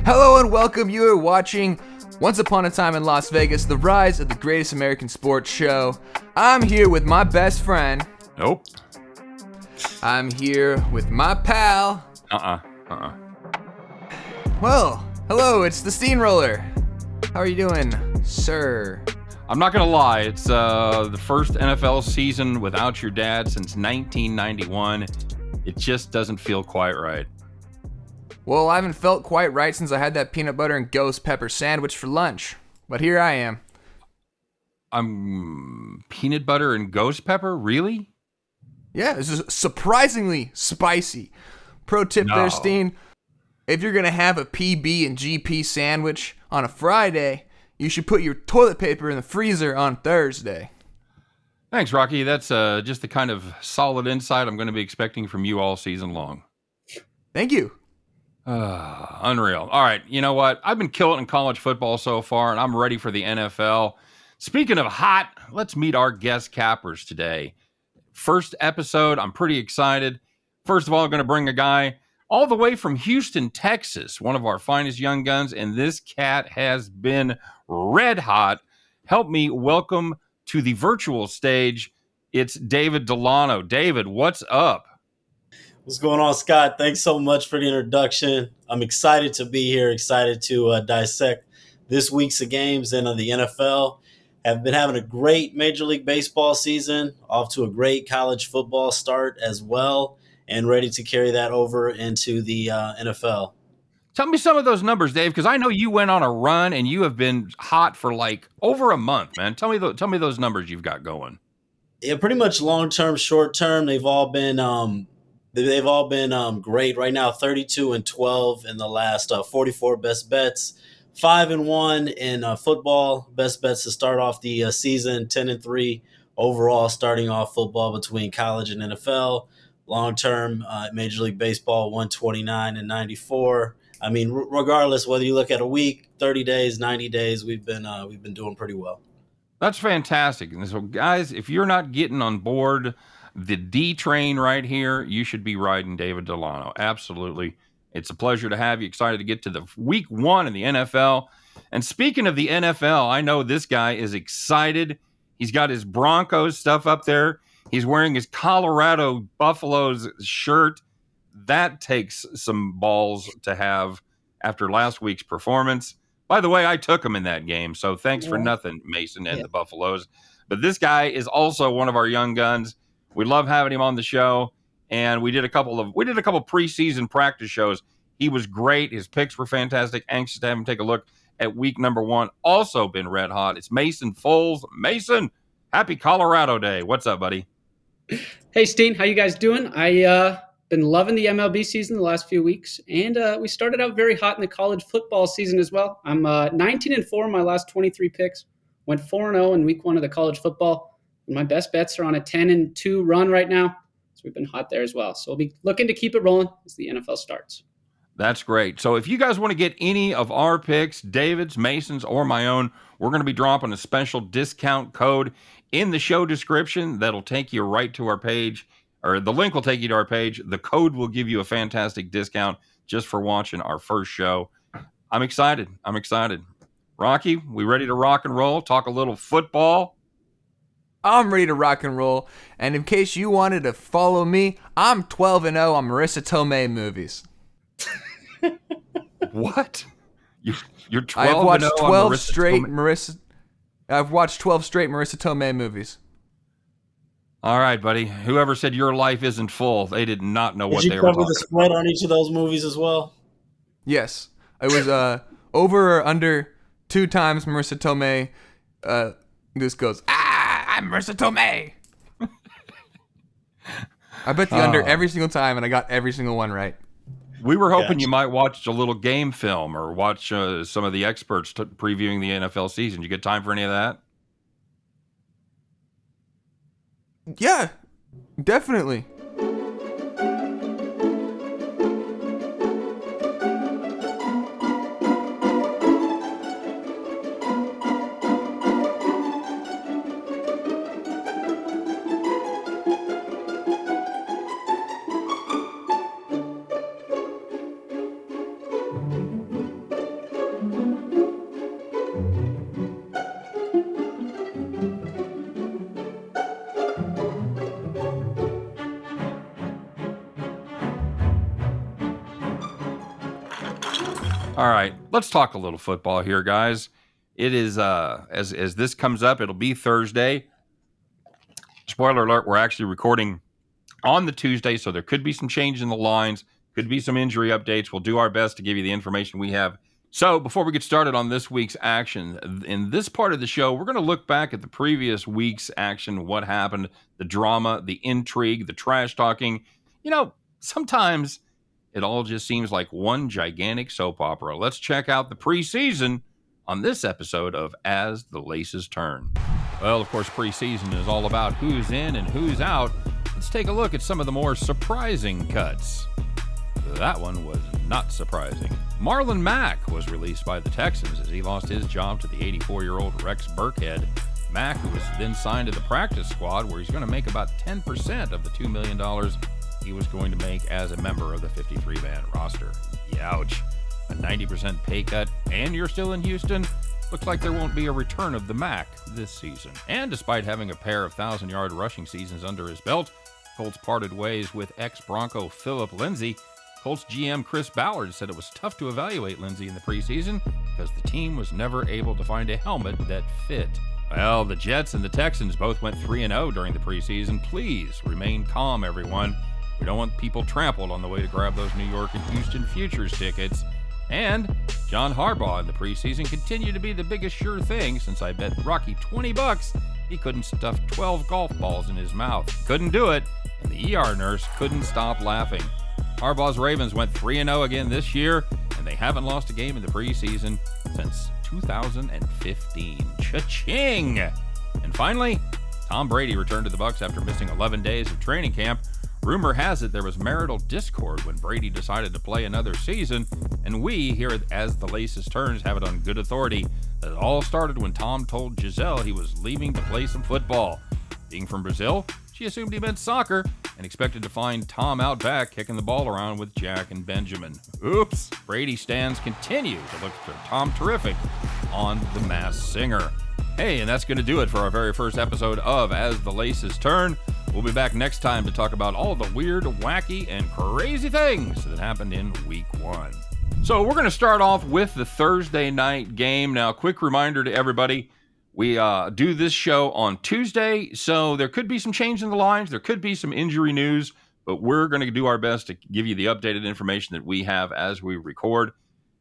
Hello and welcome. You are watching Once Upon a Time in Las Vegas, the rise of the greatest American sports show. I'm here with my best friend. Nope. I'm here with my pal. Well, hello, it's the Steamroller. How are you doing, sir? I'm not going to lie. It's the first NFL season without your dad since 1991. It just doesn't feel quite right. Well, I haven't felt quite right since I had that peanut butter and ghost pepper sandwich for lunch. But here I am. I'm peanut butter and ghost pepper? Really? Yeah, this is surprisingly spicy. Pro tip there, Steehn. If you're going to have a PB and GP sandwich on a Friday, you should put your toilet paper in the freezer on Thursday. Thanks, Rocky. That's just the kind of solid insight I'm going to be expecting from you all season long. Thank you. Unreal. All right, you know what? I've been killing in college football so far, and I'm ready for the NFL. Speaking of hot, let's meet our guest cappers today. First episode, I'm pretty excited. First of all, I'm going to bring a guy all the way from Houston, Texas, one of our finest young guns, and this cat has been red hot. Help me welcome to the virtual stage, it's David Delano. David, what's up? What's going on, Scott? Thanks so much for the introduction. I'm excited to be here, excited to dissect this week's games in the NFL. Have been having a great Major League Baseball season, off to a great college football start as well, and ready to carry that over into the NFL. Tell me some of those numbers, Dave, because I know you went on a run and you have been hot for like over a month, man. Tell me those numbers you've got going. Yeah, pretty much long-term, short-term. They've all been great right now. 32-12 in the last 44 best bets. 5-1 in football best bets to start off the season. 10-3 overall starting off football between college and NFL. Long term, Major League Baseball 129-94. I mean, regardless whether you look at a week, 30 days, 90 days, we've been doing pretty well. That's fantastic. And so, guys, if you're not getting on board the D train right here, you should be riding David Delano. Absolutely. It's a pleasure to have you. Excited to get to the week one in the NFL. And speaking of the NFL, I know this guy is excited. He's got his Broncos stuff up there. He's wearing his Colorado Buffaloes shirt. That takes some balls to have after last week's performance. By the way, I took him in that game, so thanks for nothing, Mason and the Buffaloes. But this guy is also one of our young guns. We love having him on the show, and we did a couple preseason practice shows. He was great. His picks were fantastic. Anxious to have him take a look at week number one. Also been red hot. It's Mason Foles. Mason, happy Colorado Day. What's up, buddy? Hey, Steehn, how you guys doing? I been loving the MLB season the last few weeks, and we started out very hot in the college football season as well. I'm 19-4 in my last 23 picks. Went 4-0 in week one of the college football. My best bets are on a 10-2 run right now, so we've been hot there as well. So we'll be looking to keep it rolling as the NFL starts. That's great. So if you guys want to get any of our picks, David's, Mason's, or my own, we're going to be dropping a special discount code in the show description that'll take you right to our page, or the link will take you to our page. The code will give you a fantastic discount just for watching our first show. I'm excited. Rocky, we ready to rock and roll? Talk a little football? I'm ready to rock and roll. And in case you wanted to follow me, I'm 12-0 on Marissa Tomei movies. What? You're 12-0 I've watched 12 on straight Marissa I've watched 12 straight Marissa Tomei movies. All right, buddy. Whoever said your life isn't full, they did not know what they were talking about. Did you cover the spread on each of those movies as well? Yes. It was over or under 2 times Marissa Tomei this goes, I'm Marissa Tomei. I bet the under every single time, and I got every single one right. We were hoping you might watch a little game film or watch some of the experts previewing the NFL season. You get time for any of that? Yeah, definitely. All right, let's talk a little football here, guys. It is as this comes up, it'll be Thursday. Spoiler alert, we're actually recording on the Tuesday, so there could be some change in the lines, could be some injury updates. We'll do our best to give you the information we have. So before we get started on this week's action, in this part of the show, we're going to look back at the previous week's action, what happened, the drama, the intrigue, the trash talking. You know, sometimes it all just seems like one gigantic soap opera. Let's check out the preseason on this episode of As the Laces Turn. Well, of course, preseason is all about who's in and who's out. Let's take a look at some of the more surprising cuts. That one was not surprising. Marlon Mack was released by the Texans as he lost his job to the 84-year-old Rex Burkhead. Mack, who was then signed to the practice squad, where he's going to make about 10% of the $2 million he was going to make as a member of the 53-man roster. Youch. A 90% pay cut, and you're still in Houston? Looks like there won't be a return of the Mac this season. And despite having a pair of 1,000-yard rushing seasons under his belt, Colts parted ways with ex-Bronco Philip Lindsay. Colts GM Chris Ballard said it was tough to evaluate Lindsay in the preseason because the team was never able to find a helmet that fit. Well, the Jets and the Texans both went 3-0 during the preseason. Please remain calm, everyone. We don't want people trampled on the way to grab those New York and Houston futures tickets. And John Harbaugh in the preseason continued to be the biggest sure thing since I bet Rocky $20 he couldn't stuff 12 golf balls in his mouth. Couldn't do it, and the ER nurse couldn't stop laughing. Harbaugh's Ravens went 3-0 again this year, and they haven't lost a game in the preseason since 2015. Cha-ching! And finally, Tom Brady returned to the Bucs after missing 11 days of training camp. Rumor has it there was marital discord when Brady decided to play another season, and we here at As the Laces Turns have it on good authority that it all started when Tom told Giselle he was leaving to play some football. Being from Brazil, she assumed he meant soccer and expected to find Tom out back kicking the ball around with Jack and Benjamin. Oops! Brady stands continue to look for Tom terrific on The Masked Singer. Hey, and that's going to do it for our very first episode of As the Laces Turn. We'll be back next time to talk about all the weird, wacky, and crazy things that happened in Week 1. So we're going to start off with the Thursday night game. Now, quick reminder to everybody, we do this show on Tuesday, so there could be some change in the lines. There could be some injury news, but we're going to do our best to give you the updated information that we have as we record.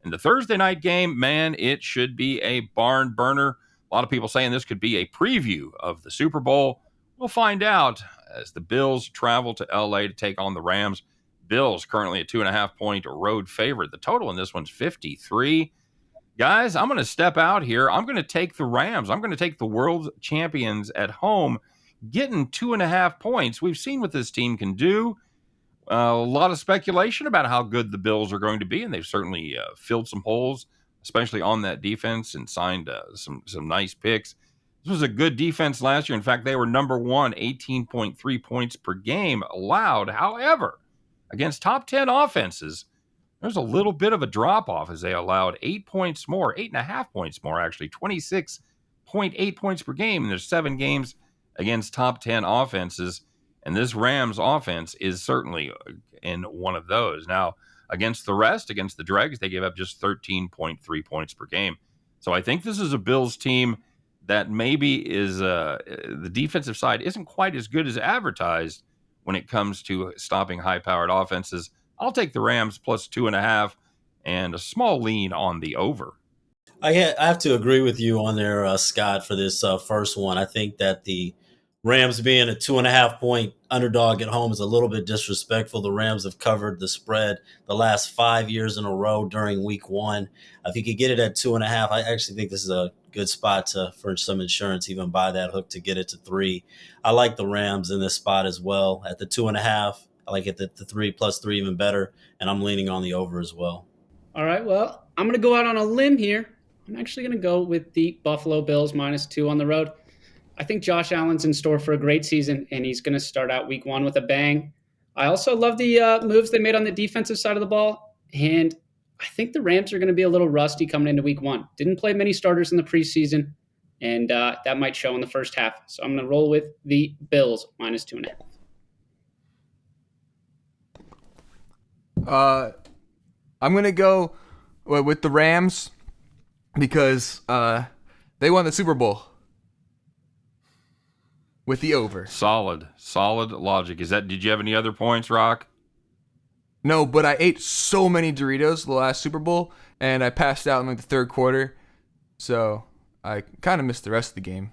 And the Thursday night game, man, it should be a barn burner. A lot of people saying this could be a preview of the Super Bowl. We'll find out as the Bills travel to LA to take on the Rams. Bills currently a 2.5-point road favorite. The total in this one's 53. Guys, I'm going to step out here. I'm going to take the Rams. I'm going to take the world champions at home, getting 2.5 points. We've seen what this team can do. A lot of speculation about how good the Bills are going to be, and they've certainly filled some holes, especially on that defense, and signed some nice picks. This was a good defense last year. In fact, they were number one, 18.3 points per game allowed. However, against top 10 offenses, there's a little bit of a drop-off as they allowed 8 points more, 8.5 points more, actually, 26.8 points per game. And there's 7 games against top 10 offenses. And this Rams offense is certainly in one of those. Now, against the rest, against the Dregs, they gave up just 13.3 points per game. So I think this is a Bills team that maybe is the defensive side isn't quite as good as advertised when it comes to stopping high-powered offenses. I'll take the Rams plus 2.5 and a small lean on the over. I have to agree with you on there, Scott, for this first one. I think that the Rams being a 2.5-point underdog at home is a little bit disrespectful. The Rams have covered the spread the last 5 years in a row during Week 1. If you could get it at 2.5, I actually think this is a good spot for some insurance, even buy that hook to get it to 3. I like the Rams in this spot as well. At the 2.5, I like it at the 3 plus 3 even better, and I'm leaning on the over as well. All right, well, I'm going to go out on a limb here. I'm actually going to go with the Buffalo Bills -2 on the road. I think Josh Allen's in store for a great season, and he's going to start out Week 1 with a bang. I also love the moves they made on the defensive side of the ball, and I think the Rams are going to be a little rusty coming into Week 1. Didn't play many starters in the preseason, and that might show in the first half. So I'm going to roll with the Bills -2.5. I'm going to go with the Rams because they won the Super Bowl with the over. Solid logic. Did you have any other points, Rock? No, but I ate so many Doritos the last Super Bowl, and I passed out in like the third quarter, so I kind of missed the rest of the game.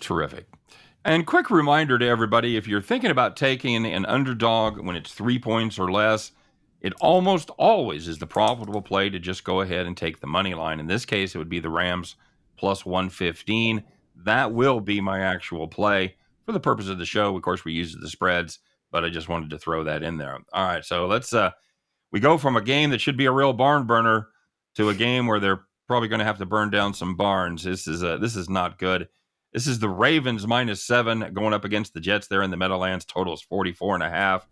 Terrific. And quick reminder to everybody, if you're thinking about taking an underdog when it's 3 points or less, it almost always is the profitable play to just go ahead and take the money line. In this case, it would be the Rams plus 115. That will be my actual play for the purpose of the show. Of course, we use the spreads, but I just wanted to throw that in there. All right, so let's we go from a game that should be a real barn burner to a game where they're probably going to have to burn down some barns. This is not good. This is the Ravens -7 going up against the Jets there in the Meadowlands. Total is 44.5.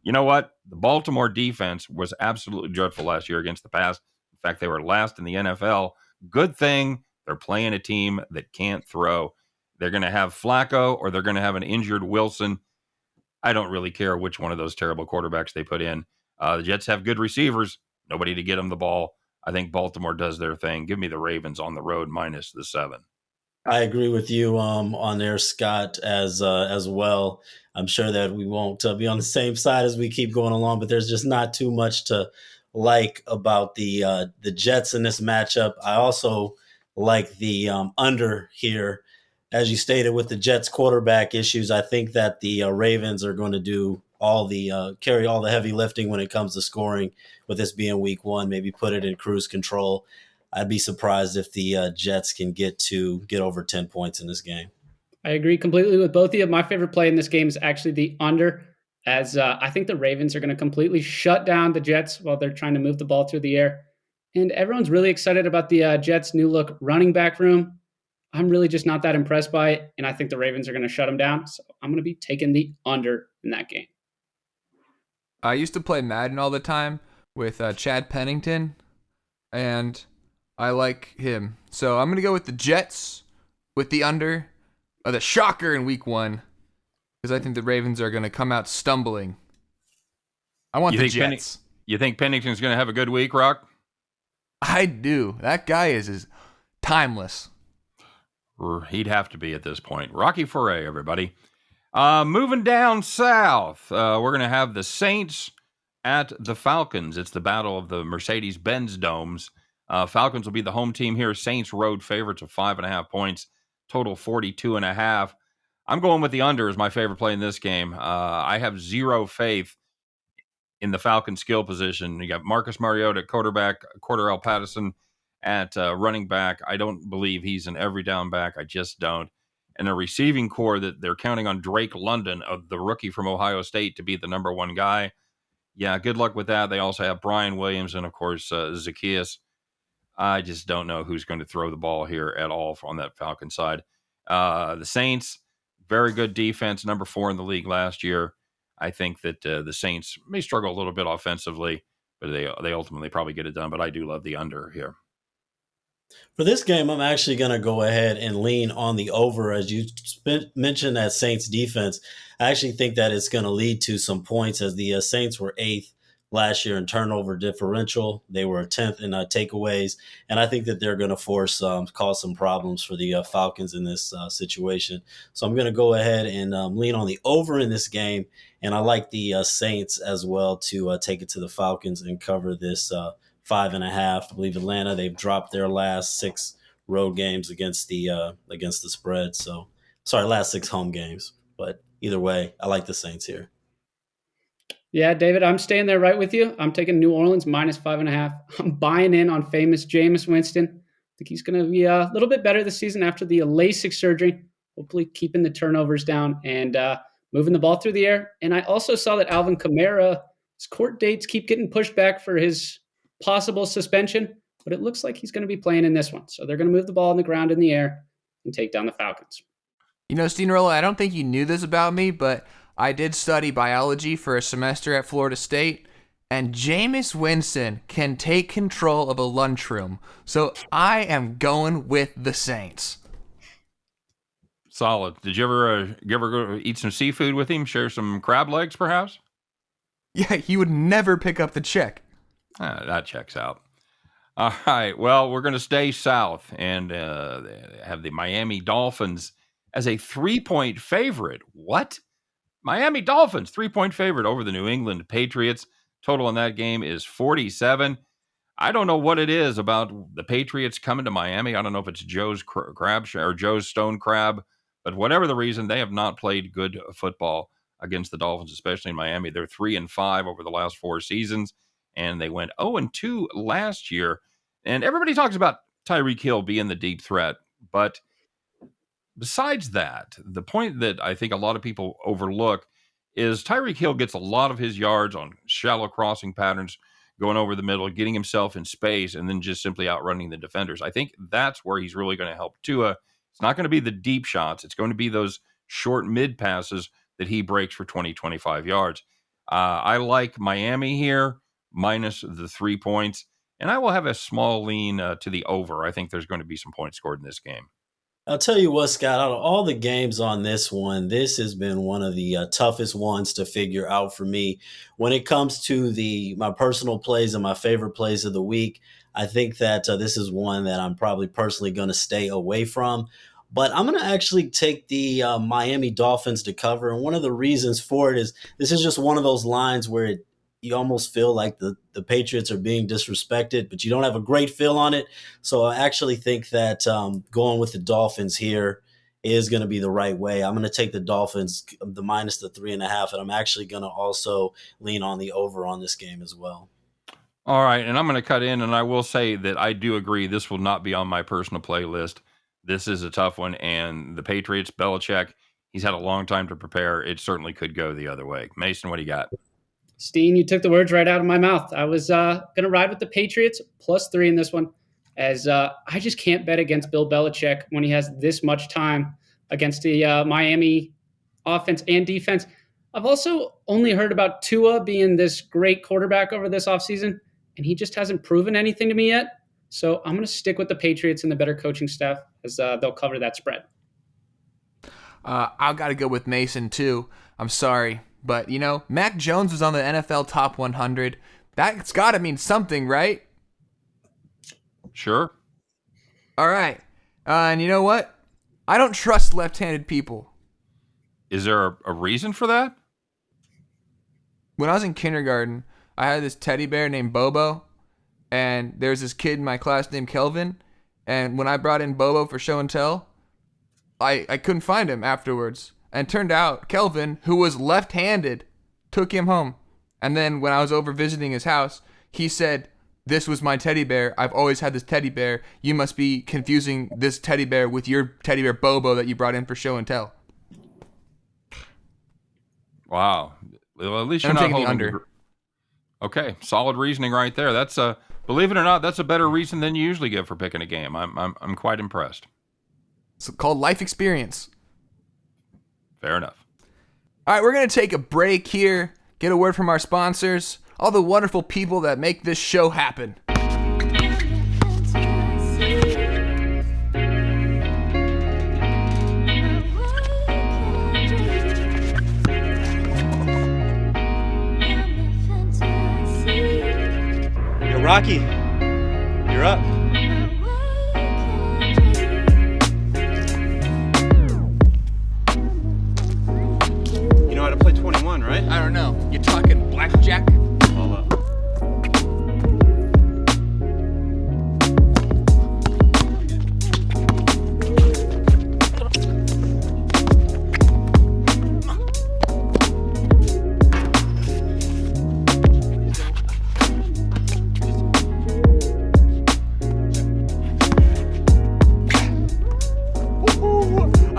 You know what? The Baltimore defense was absolutely dreadful last year against the pass. In fact, they were last in the NFL. Good thing they're playing a team that can't throw. They're going to have Flacco or they're going to have an injured Wilson. I don't really care which one of those terrible quarterbacks they put in. The Jets have good receivers. Nobody to get them the ball. I think Baltimore does their thing. Give me the Ravens on the road -7. I agree with you on there, Scott, as well. I'm sure that we won't be on the same side as we keep going along, but there's just not too much to like about the Jets in this matchup. I also like the under here. As you stated, with the Jets quarterback issues, I think that the Ravens are going to do carry all the heavy lifting when it comes to scoring. With this being week 1, maybe put it in cruise control. I'd be surprised if the Jets can get over 10 points in this game. I agree completely with both of you. My favorite play in this game is actually the under, as I think the Ravens are going to completely shut down the Jets while they're trying to move the ball through the air. And everyone's really excited about the Jets' new look running back room. I'm really just not that impressed by it, and I think the Ravens are going to shut them down. So I'm going to be taking the under in that game. I used to play Madden all the time with Chad Pennington, and I like him. So I'm going to go with the Jets with the under, the shocker in week 1, because I think the Ravens are going to come out stumbling. I want the Jets. You think Pennington's going to have a good week, Rock? I do. That guy is timeless. He'd have to be at this point. Rocky Foré, everybody. Moving down south, we're going to have the Saints at the Falcons. It's the battle of the Mercedes-Benz domes. Falcons will be the home team here. Saints road favorites of 5.5 points. Total 42.5. I'm going with the under as my favorite play in this game. I have zero faith in the Falcon skill position. You got Marcus Mariota at quarterback, Cordarrelle Patterson at running back. I don't believe he's an every down back. I just don't. And a receiving core that they're counting on Drake London, the rookie from Ohio State, to be the number one guy. Yeah, good luck with that. They also have Brian Williams and, of course, Zacchaeus. I just don't know who's going to throw the ball here at all on that Falcon side. The Saints, very good defense, number 4 in the league last year. I think that the Saints may struggle a little bit offensively, but they ultimately probably get it done. But I do love the under here. For this game, I'm actually going to go ahead and lean on the over. As you mentioned that Saints defense, I actually think that it's going to lead to some points, as the Saints were 8th last year in turnover differential. They were 10th in takeaways, and I think that they're going to cause some problems for the Falcons in this situation. So I'm going to go ahead and lean on the over in this game, and I like the Saints as well to take it to the Falcons and cover this 5.5. I believe Atlanta, they've dropped their last 6 road games against the spread. So, last 6 home games. But either way, I like the Saints here. Yeah, David, I'm staying there right with you. I'm taking New Orleans -5.5. I'm buying in on famous Jameis Winston. I think he's going to be a little bit better this season after the LASIK surgery. Hopefully keeping the turnovers down and moving the ball through the air. And I also saw that Alvin Kamara, his court dates keep getting pushed back for his possible suspension, but it looks like he's going to be playing in this one. So they're going to move the ball on the ground in the air and take down the Falcons. You know, Steehn, I don't think you knew this about me, but I did study biology for a semester at Florida State, and Jameis Winston can take control of a lunchroom. So I am going with the Saints. Solid. Did you ever go eat some seafood with him? Share some crab legs, perhaps? Yeah, he would never pick up the check. That checks out. All right. Well, we're going to stay south and have the Miami Dolphins as a 3-point favorite. What? Miami Dolphins, 3-point favorite over the New England Patriots. Total in that game is 47. I don't know what it is about the Patriots coming to Miami. I don't know if it's Joe's crab or Joe's stone crab, but whatever the reason, they have not played good football against the Dolphins, especially in Miami. They're 3-5 over the last 4 seasons, and they went 0-2 last year. And everybody talks about Tyreek Hill being the deep threat, but besides that, the point that I think a lot of people overlook is Tyreek Hill gets a lot of his yards on shallow crossing patterns, going over the middle, getting himself in space, and then just simply outrunning the defenders. I think that's where he's really going to help Tua. It's not going to be the deep shots. It's going to be those short mid passes that he breaks for 20, 25 yards. I like Miami here, minus the 3 points, and I will have a small lean to the over. I think there's going to be some points scored in this game. I'll tell you what, Scott, out of all the games on this one, this has been one of the toughest ones to figure out for me. When it comes to my personal plays and my favorite plays of the week, I think that this is one that I'm probably personally going to stay away from. But I'm going to actually take the Miami Dolphins to cover. And one of the reasons for it is this is just one of those lines where you almost feel like the Patriots are being disrespected, but you don't have a great feel on it. So I actually think that going with the Dolphins here is going to be the right way. I'm going to take the Dolphins, the minus the 3.5, and I'm actually going to also lean on the over on this game as well. All right, and I'm going to cut in, and I will say that I do agree this will not be on my personal playlist. This is a tough one, and the Patriots, Belichick, he's had a long time to prepare. It certainly could go the other way. Mason, what do you got? Steehn, you took the words right out of my mouth. I was going to ride with the Patriots +3 in this one, as I just can't bet against Bill Belichick when he has this much time against the Miami offense and defense. I've also only heard about Tua being this great quarterback over this offseason, and he just hasn't proven anything to me yet. So I'm going to stick with the Patriots and the better coaching staff, as they'll cover that spread. I've got to go with Mason, too. I'm sorry. But, Mac Jones was on the NFL Top 100. That's got to mean something, right? Sure. All right. And you know what? I don't trust left-handed people. Is there a reason for that? When I was in kindergarten, I had this teddy bear named Bobo. And there's this kid in my class named Kelvin. And when I brought in Bobo for show and tell, I couldn't find him afterwards. And turned out Kelvin, who was left-handed, took him home. And then when I was over visiting his house, he said, "This was my teddy bear. I've always had this teddy bear. You must be confusing this teddy bear with your teddy bear Bobo that you brought in for show and tell." Wow. Well, at least you're I'm not taking the holding under. Okay, solid reasoning right there. That's believe it or not, that's a better reason than you usually give for picking a game. I'm quite impressed. It's called life experience. Fair enough. All right, we're going to take a break here, get a word from our sponsors, all the wonderful people that make this show happen. Yo, Rocky, you're up. You know how to play 21, right? I don't know. You talking blackjack? All up.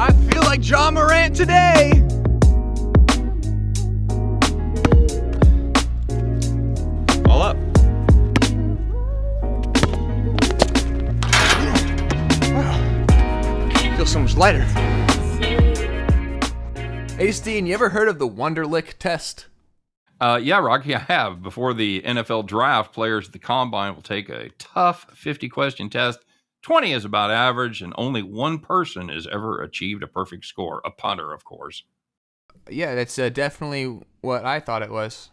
I feel like John Morant today. All up. Feel so much lighter. Hey, Steehn, you ever heard of the Wonderlic test? Yeah, Rocky, I have. Before the NFL draft, players at the Combine will take a tough 50-question test. 20 is about average, and only one person has ever achieved a perfect score. A punter, of course. Yeah, that's definitely what I thought it was.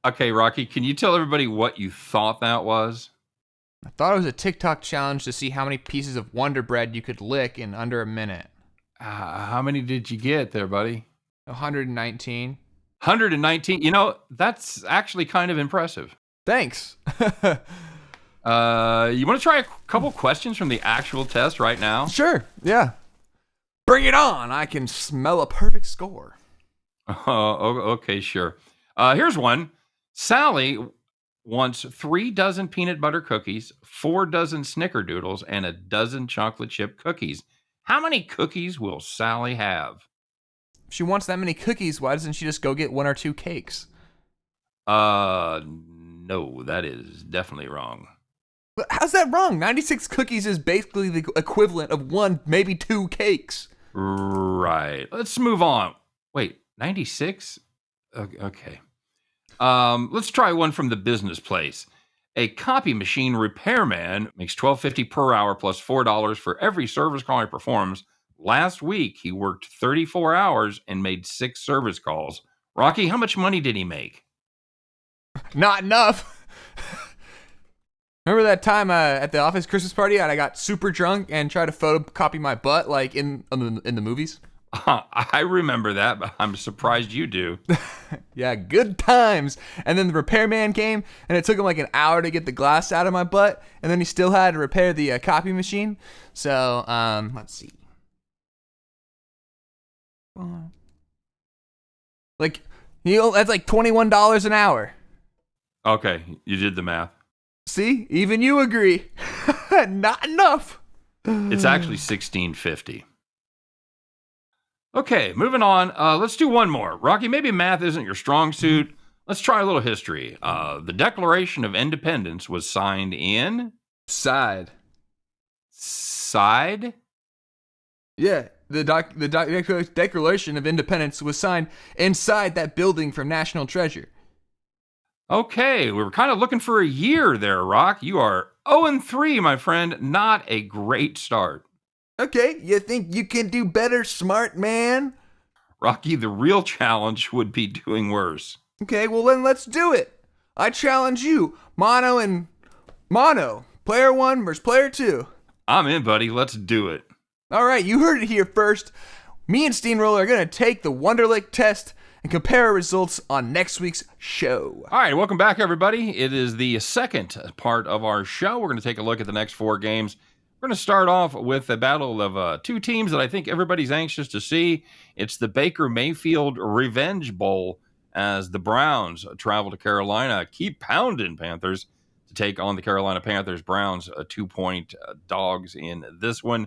Okay, Rocky, can you tell everybody what you thought that was? I thought it was a TikTok challenge to see how many pieces of Wonder Bread you could lick in under a minute. How many did you get there, buddy? 119. 119. You know, that's actually kind of impressive. Thanks. You want to try a couple questions from the actual test right now? Sure, yeah. Bring it on. I can smell a perfect score. Okay, sure. Here's one. Sally wants 3 dozen peanut butter cookies, 4 dozen snickerdoodles, and a dozen chocolate chip cookies. How many cookies will Sally have? If she wants that many cookies, why doesn't she just go get 1 or 2 cakes? No, that is definitely wrong. But how's that wrong? 96 cookies is basically the equivalent of 1, maybe 2 cakes. Right. Let's move on. Wait, 96? Okay. Let's try one from the business place. A copy machine repairman makes $12.50 per hour plus $4 for every service call he performs. Last week, he worked 34 hours and made 6 service calls. Rocky, how much money did he make? Not enough. Remember that time at the office Christmas party and I got super drunk and tried to photocopy my butt like in the movies? I remember that, but I'm surprised you do. Yeah, good times. And then the repairman came, and it took him like an hour to get the glass out of my butt, and then he still had to repair the copy machine. So, let's see. Like, that's like $21 an hour. Okay, you did the math. See, even you agree. Not enough. It's actually $16.50. Okay, moving on. Let's do one more. Rocky, maybe math isn't your strong suit. Let's try a little history. The Declaration of Independence was signed in... Side? Yeah, the Declaration of Independence was signed inside that building from National Treasure. Okay, we were kind of looking for a year there, Rock. You are 0-3, my friend. Not a great start. Okay, you think you can do better, smart man? Rocky, the real challenge would be doing worse. Okay, well then let's do it. I challenge you, mono and mono. Player 1 versus player 2. I'm in, buddy. Let's do it. All right, you heard it here first. Me and Steamroller are going to take the Wonderlick test and compare our results on next week's show. All right, welcome back, everybody. It is the second part of our show. We're going to take a look at the next 4 games. We're going to start off with a battle of 2 teams that I think everybody's anxious to see. It's the Baker Mayfield Revenge Bowl as the Browns travel to Carolina. Keep pounding, Panthers, to take on the Carolina Panthers. Browns 2-point dogs in this one.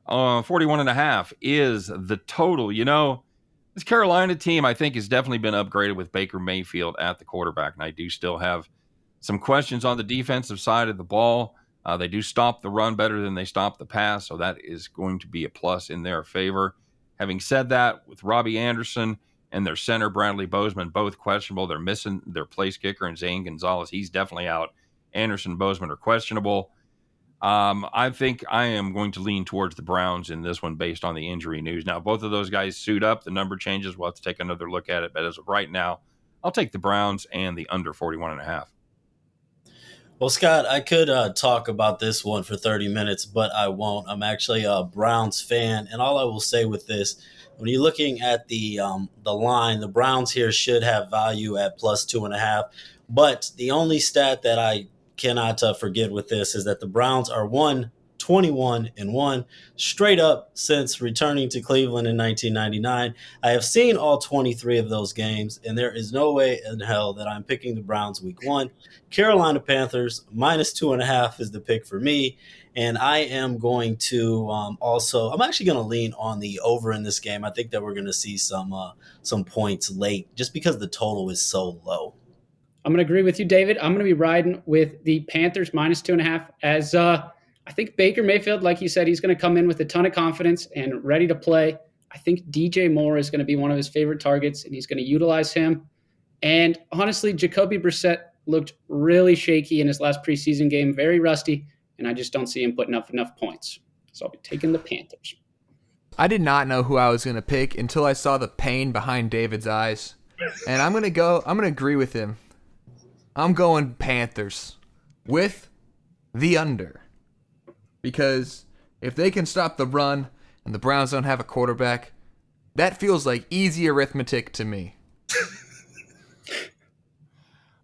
41.5 is the total. You know, this Carolina team, I think, has definitely been upgraded with Baker Mayfield at the quarterback, and I do still have some questions on the defensive side of the ball. They do stop the run better than they stop the pass, so that is going to be a plus in their favor. Having said that, with Robbie Anderson and their center, Bradley Bozeman, both questionable. They're missing their place kicker, and Zane Gonzalez, he's definitely out. Anderson and Bozeman are questionable. I think I am going to lean towards the Browns in this one based on the injury news. Now, if both of those guys suit up, the number changes. We'll have to take another look at it, but as of right now, I'll take the Browns and the under 41.5. Well, Scott, I could talk about this one for 30 minutes, but I won't. I'm actually a Browns fan, and all I will say with this, when you're looking at the line, the Browns here should have value at plus 2.5. But the only stat that I cannot forget with this is that the Browns are 21-1 straight up since returning to Cleveland in 1999. I have seen all 23 of those games, and there is no way in hell that I'm picking the Browns week 1. Carolina Panthers minus 2.5 is the pick for me, and I am going to I'm actually going to lean on the over in this game. I think that we're going to see some points late just because the total is so low. I'm going to agree with you, David. I'm going to be riding with the Panthers minus 2.5 as I think Baker Mayfield, like you said, he's going to come in with a ton of confidence and ready to play. I think DJ Moore is going to be one of his favorite targets, and he's going to utilize him. And honestly, Jacoby Brissett looked really shaky in his last preseason game, very rusty, and I just don't see him putting up enough points. So I'll be taking the Panthers. I did not know who I was going to pick until I saw the pain behind David's eyes. and I'm gonna agree with him. I'm going Panthers with the under. Because if they can stop the run and the Browns don't have a quarterback, that feels like easy arithmetic to me.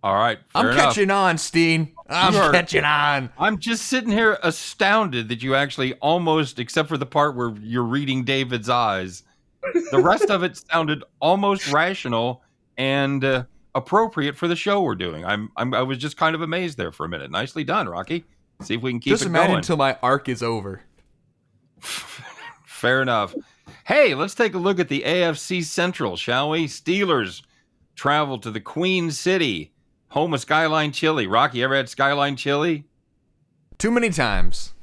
All right. I'm catching on, Steehn. I'm catching on. I'm just sitting here astounded that you actually almost, except for the part where you're reading David's eyes, the rest of it sounded almost rational and appropriate for the show we're doing. I was just kind of amazed there for a minute. Nicely done, Rocky. See if we can keep just it imagine going. until my arc is over. Fair enough. Hey, let's take a look at the AFC Central, shall we? Steelers travel to the Queen City, home of Skyline Chili. Rocky, ever had Skyline Chili? Too many times.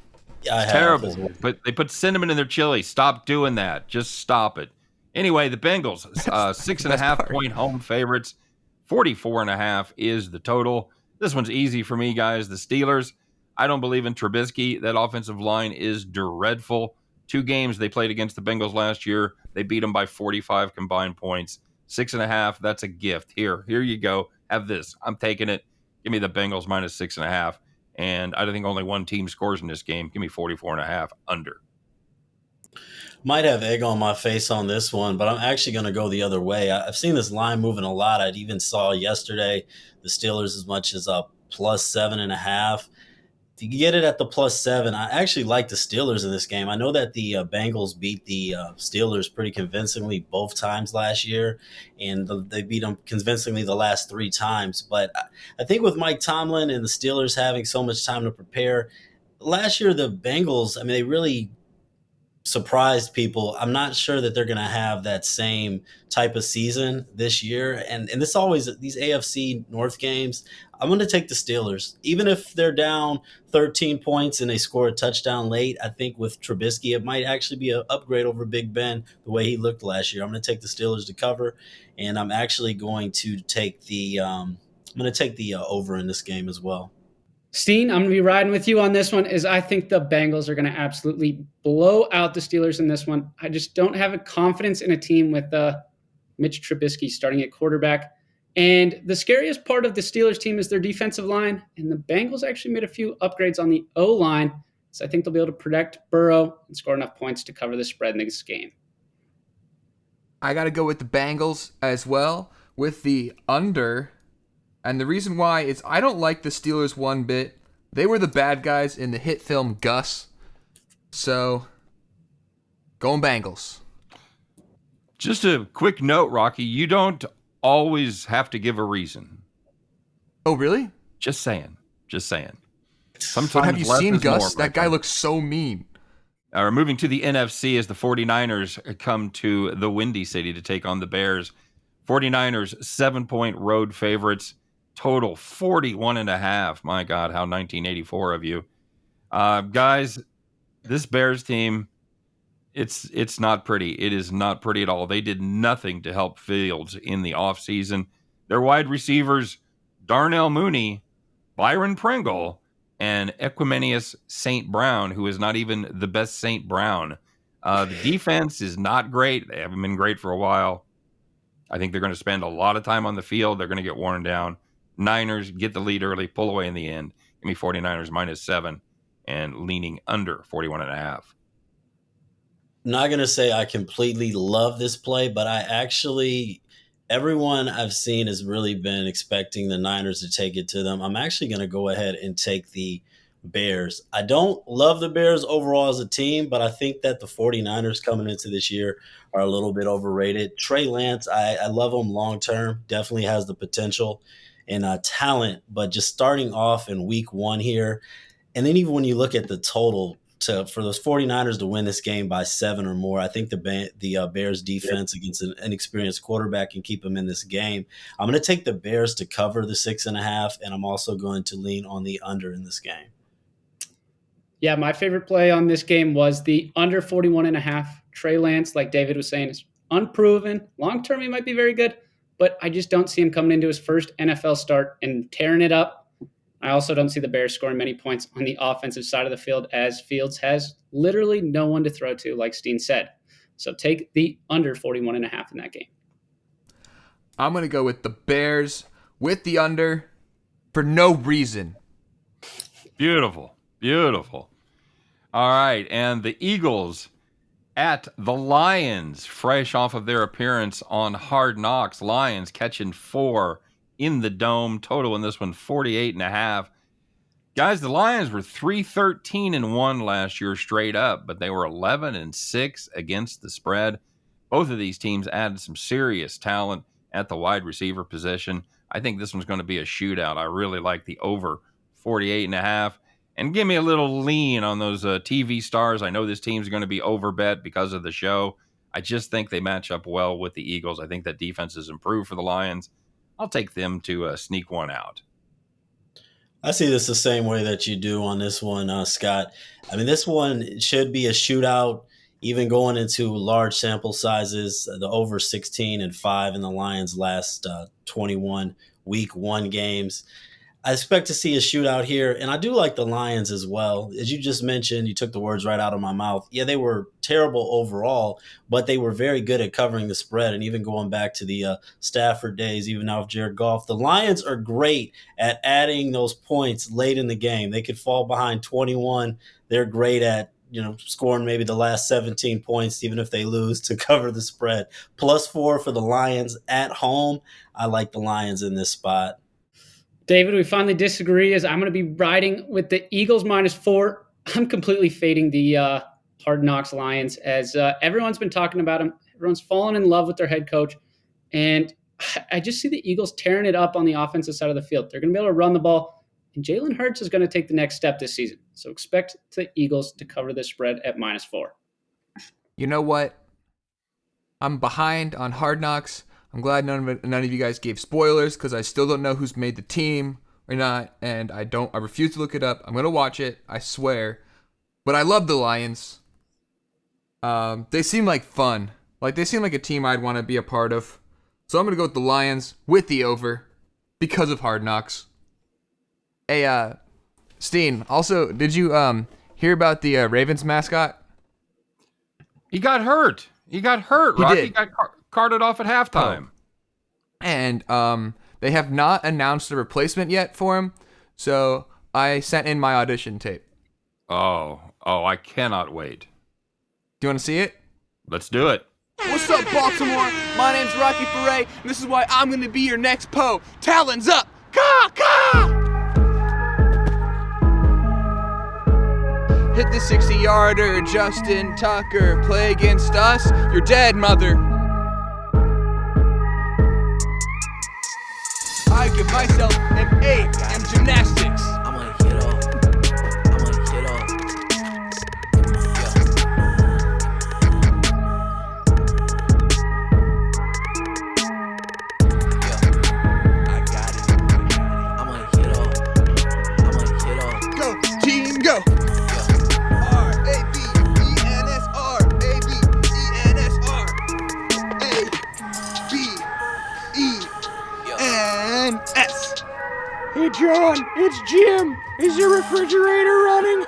Yeah, I have. Terrible. But they put cinnamon in their chili. Stop doing that. Just stop it. Anyway, the Bengals, 6.5 point home favorites. 44.5 is the total. This one's easy for me, guys. The Steelers, I don't believe in Trubisky. That offensive line is dreadful. 2 games they played against the Bengals last year. They beat them by 45 combined points. 6.5, that's a gift. Here you go. Have this. I'm taking it. Give me the Bengals minus 6.5. And I think only one team scores in this game. Give me 44.5 under. Might have egg on my face on this one, but I'm actually going to go the other way. I've seen this line moving a lot. I even saw yesterday the Steelers as much as a plus 7.5. If you get it at the plus 7, I actually like the Steelers in this game. I know that the Bengals beat the Steelers pretty convincingly both times last year, and they beat them convincingly the last 3 times. But I think with Mike Tomlin and the Steelers having so much time to prepare, last year the Bengals, they really surprised people. I'm not sure that they're going to have that same type of season this year. And this always, these AFC North games, I'm going to take the Steelers. Even if they're down 13 points and they score a touchdown late, I think with Trubisky, it might actually be an upgrade over Big Ben, the way he looked last year. I'm going to take the Steelers to cover, and I'm actually going to take the over in this game as well. Steehn, I'm going to be riding with you on this one, as I think the Bengals are going to absolutely blow out the Steelers in this one. I just don't have a confidence in a team with Mitch Trubisky starting at quarterback. And the scariest part of the Steelers team is their defensive line, and the Bengals actually made a few upgrades on the O-line, so I think they'll be able to protect Burrow and score enough points to cover the spread in this game. I got to go with the Bengals as well, with the under. And the reason why is I don't like the Steelers one bit. They were the bad guys in the hit film Gus. So, going Bengals. Just a quick note, Rocky. You don't always have to give a reason. Oh, really? Just saying. Sometimes but have you less seen is Gus? more, That guy looks so mean. Moving to the NFC as the 49ers come to the Windy City to take on the Bears. 49ers, 7-point road favorites. Total 41.5. My God, how 1984 of you. Guys, this Bears team, it's not pretty. It is not pretty at all. They did nothing to help Fields in the offseason. Their wide receivers, Darnell Mooney, Byron Pringle, and Equimenius St. Brown, who is not even the best St. Brown. The defense is not great. They haven't been great for a while. I think they're going to spend a lot of time on the field. They're going to get worn down. Niners get the lead early, pull away in the end. Give me 49ers minus 7 and leaning under 41.5. I'm not going to say I completely love this play, but everyone I've seen has really been expecting the Niners to take it to them. I'm actually going to go ahead and take the Bears. I don't love the Bears overall as a team, but I think that the 49ers coming into this year are a little bit overrated. Trey Lance, I love him long term, definitely has the potential and talent, but just starting off in week 1 here, and then even when you look at the total for those 49ers to win this game by 7 or more, I think the Bears defense against an inexperienced quarterback can keep them in this game. I'm going to take the Bears to cover the 6.5, and I'm also going to lean on the under in this game. Yeah, my favorite play on this game was the under 41.5. Trey Lance, like David was saying, is unproven. Long-term, he might be very good, but I just don't see him coming into his first NFL start and tearing it up. I also don't see the Bears scoring many points on the offensive side of the field, as Fields has literally no one to throw to, like Steehn said. So take the under 41.5 in that game. I'm going to go with the Bears with the under for no reason. Beautiful. Beautiful. All right. And the Eagles at the Lions, fresh off of their appearance on Hard Knocks. Lions catching 4 in the Dome. Total in this one, 48.5. Guys, the Lions were 3-13-1 last year straight up, but they were 11-6 against the spread. Both of these teams added some serious talent at the wide receiver position. I think this one's going to be a shootout. I really like the over 48.5. And give me a little lean on those TV stars. I know this team's going to be overbet because of the show. I just think they match up well with the Eagles. I think that defense is improved for the Lions. I'll take them to sneak one out. I see this the same way that you do on this one, Scott. I mean, this one should be a shootout, even going into large sample sizes. The over 16-5 in the Lions' last 21 week 1 games. I expect to see a shootout here, and I do like the Lions as well. As you just mentioned, you took the words right out of my mouth. Yeah, they were terrible overall, but they were very good at covering the spread, and even going back to the Stafford days, even now with Jared Goff. The Lions are great at adding those points late in the game. They could fall behind 21. They're great at scoring maybe the last 17 points, even if they lose, to cover the spread. +4 for the Lions at home. I like the Lions in this spot. David, we finally disagree as I'm going to be riding with the Eagles -4. I'm completely fading the Hard Knocks Lions as everyone's been talking about them. Everyone's fallen in love with their head coach. And I just see the Eagles tearing it up on the offensive side of the field. They're going to be able to run the ball. And Jalen Hurts is going to take the next step this season. So expect the Eagles to cover this spread at -4. You know what? I'm behind on Hard Knocks. I'm glad none of you guys gave spoilers because I still don't know who's made the team or not, and I refuse to look it up. I'm gonna watch it, I swear. But I love the Lions. They seem like fun. Like they seem like a team I'd want to be a part of. So I'm gonna go with the Lions with the over because of Hard Knocks. Hey, Steehn, also, did you hear about the Ravens mascot? He got hurt. Rocky. Did. He got carted off at halftime. And they have not announced a replacement yet for him, so I sent in my audition tape. Oh, I cannot wait. Do you want to see it? Let's do it. What's up, Baltimore? My name's Rocky Foré, and this is why I'm going to be your next Poe. Talons up! Caw, caw! Hit the 60-yarder, Justin Tucker. Play against us, you're dead, mother. I give myself an A in gymnastics. I'm gonna hit off. I got it. I'm gonna hit off. Go, team, go. R-A-B-E-N-S-R. A-B-E-N-S-R. A-B-E-N-S. Hey, John, it's Jim. Is your refrigerator running?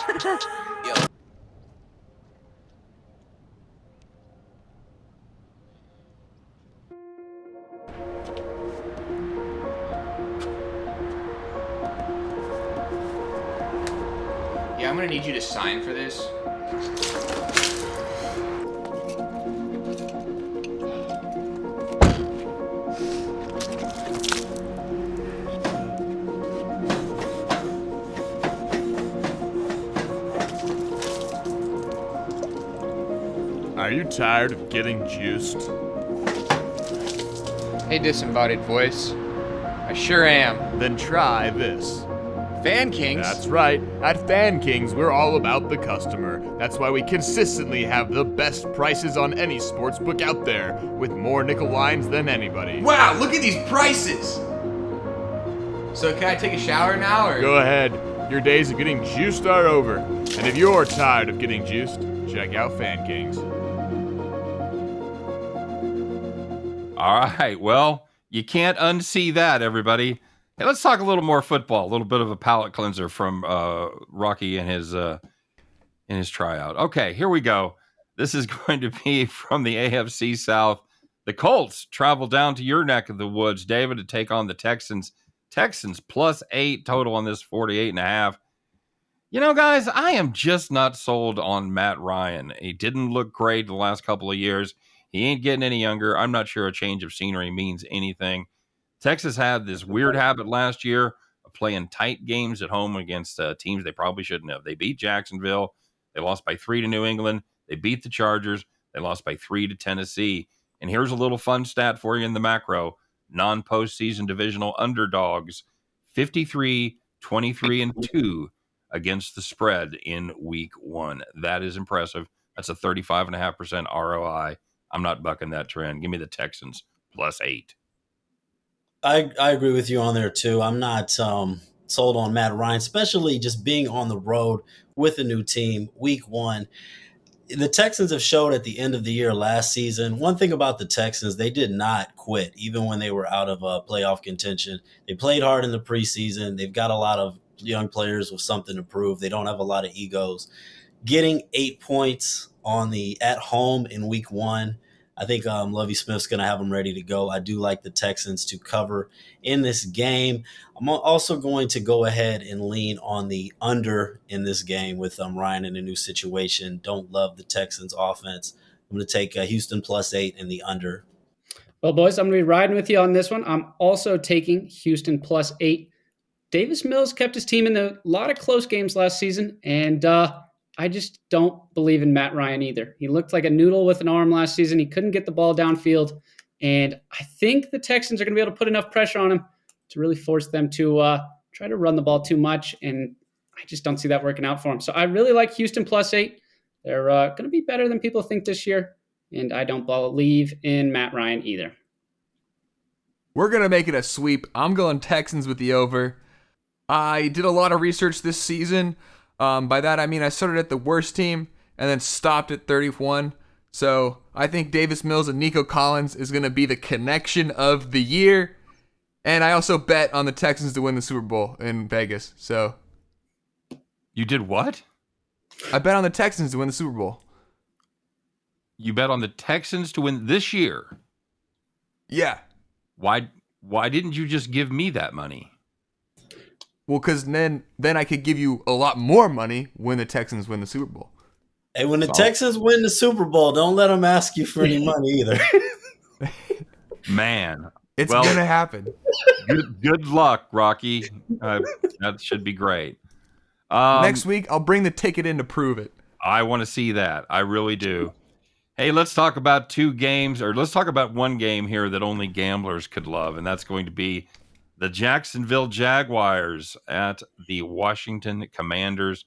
Yeah, I'm gonna need you to sign for this. Are you tired of getting juiced? Hey, disembodied voice. I sure am. Then try this. Fan Kings? That's right. At Fan Kings, we're all about the customer. That's why we consistently have the best prices on any sportsbook out there, with more nickel lines than anybody. Wow, look at these prices! So can I take a shower now, or? Go ahead. Your days of getting juiced are over. And if you're tired of getting juiced, check out Fan Kings. All right. Well, you can't unsee that, everybody. Hey, let's talk a little more football. A little bit of a palate cleanser from Rocky and his tryout. Okay, here we go. This is going to be from the AFC South. The Colts travel down to your neck of the woods, David, to take on the Texans. Texans +8 total on this 48.5. You know, guys, I am just not sold on Matt Ryan. He didn't look great the last couple of years. He ain't getting any younger. I'm not sure a change of scenery means anything. Texas had this weird habit last year of playing tight games at home against teams they probably shouldn't have. They beat Jacksonville. They lost by 3 to New England. They beat the Chargers. They lost by 3 to Tennessee. And here's a little fun stat for you in the macro. Non-postseason divisional underdogs, 53, 23, and 2 against the spread in week 1. That is impressive. That's a 35.5% ROI. I'm not bucking that trend. Give me the Texans +8. I agree with you on there too. I'm not sold on Matt Ryan, especially just being on the road with a new team week 1. The Texans have showed at the end of the year last season. One thing about the Texans, they did not quit, even when they were out of playoff contention. They played hard in the preseason. They've got a lot of young players with something to prove. They don't have a lot of egos. Getting 8 points at home in week 1, I think Lovie Smith's going to have them ready to go. I do like the Texans to cover in this game. I'm also going to go ahead and lean on the under in this game with Ryan in a new situation. Don't love the Texans offense. I'm going to take Houston +8 in the under. Well, boys, I'm going to be riding with you on this one. I'm also taking Houston +8. Davis Mills kept his team in a lot of close games last season, and I just don't believe in Matt Ryan either. He looked like a noodle with an arm last season. He couldn't get the ball downfield. And I think the Texans are going to be able to put enough pressure on him to really force them to try to run the ball too much. And I just don't see that working out for him. So I really like Houston +8. They're going to be better than people think this year. And I don't believe in Matt Ryan either. We're going to make it a sweep. I'm going Texans with the over. I did a lot of research this season. By that, I mean I started at the worst team and then stopped at 31. So I think Davis Mills and Nico Collins is going to be the connection of the year. And I also bet on the Texans to win the Super Bowl in Vegas. So You did what? I bet on the Texans to win the Super Bowl. You bet on the Texans to win this year? Yeah. Why didn't you just give me that money? Well, because then I could give you a lot more money when the Texans win the Super Bowl. Hey, when the Texans win the Super Bowl, don't let them ask you for any money either. Man. It's going to happen. Good luck, Rocky. That should be great. Next week, I'll bring the ticket in to prove it. I want to see that. I really do. Hey, let's talk about 2 games, or let's talk about one game here that only gamblers could love, and that's going to be the Jacksonville Jaguars at the Washington Commanders.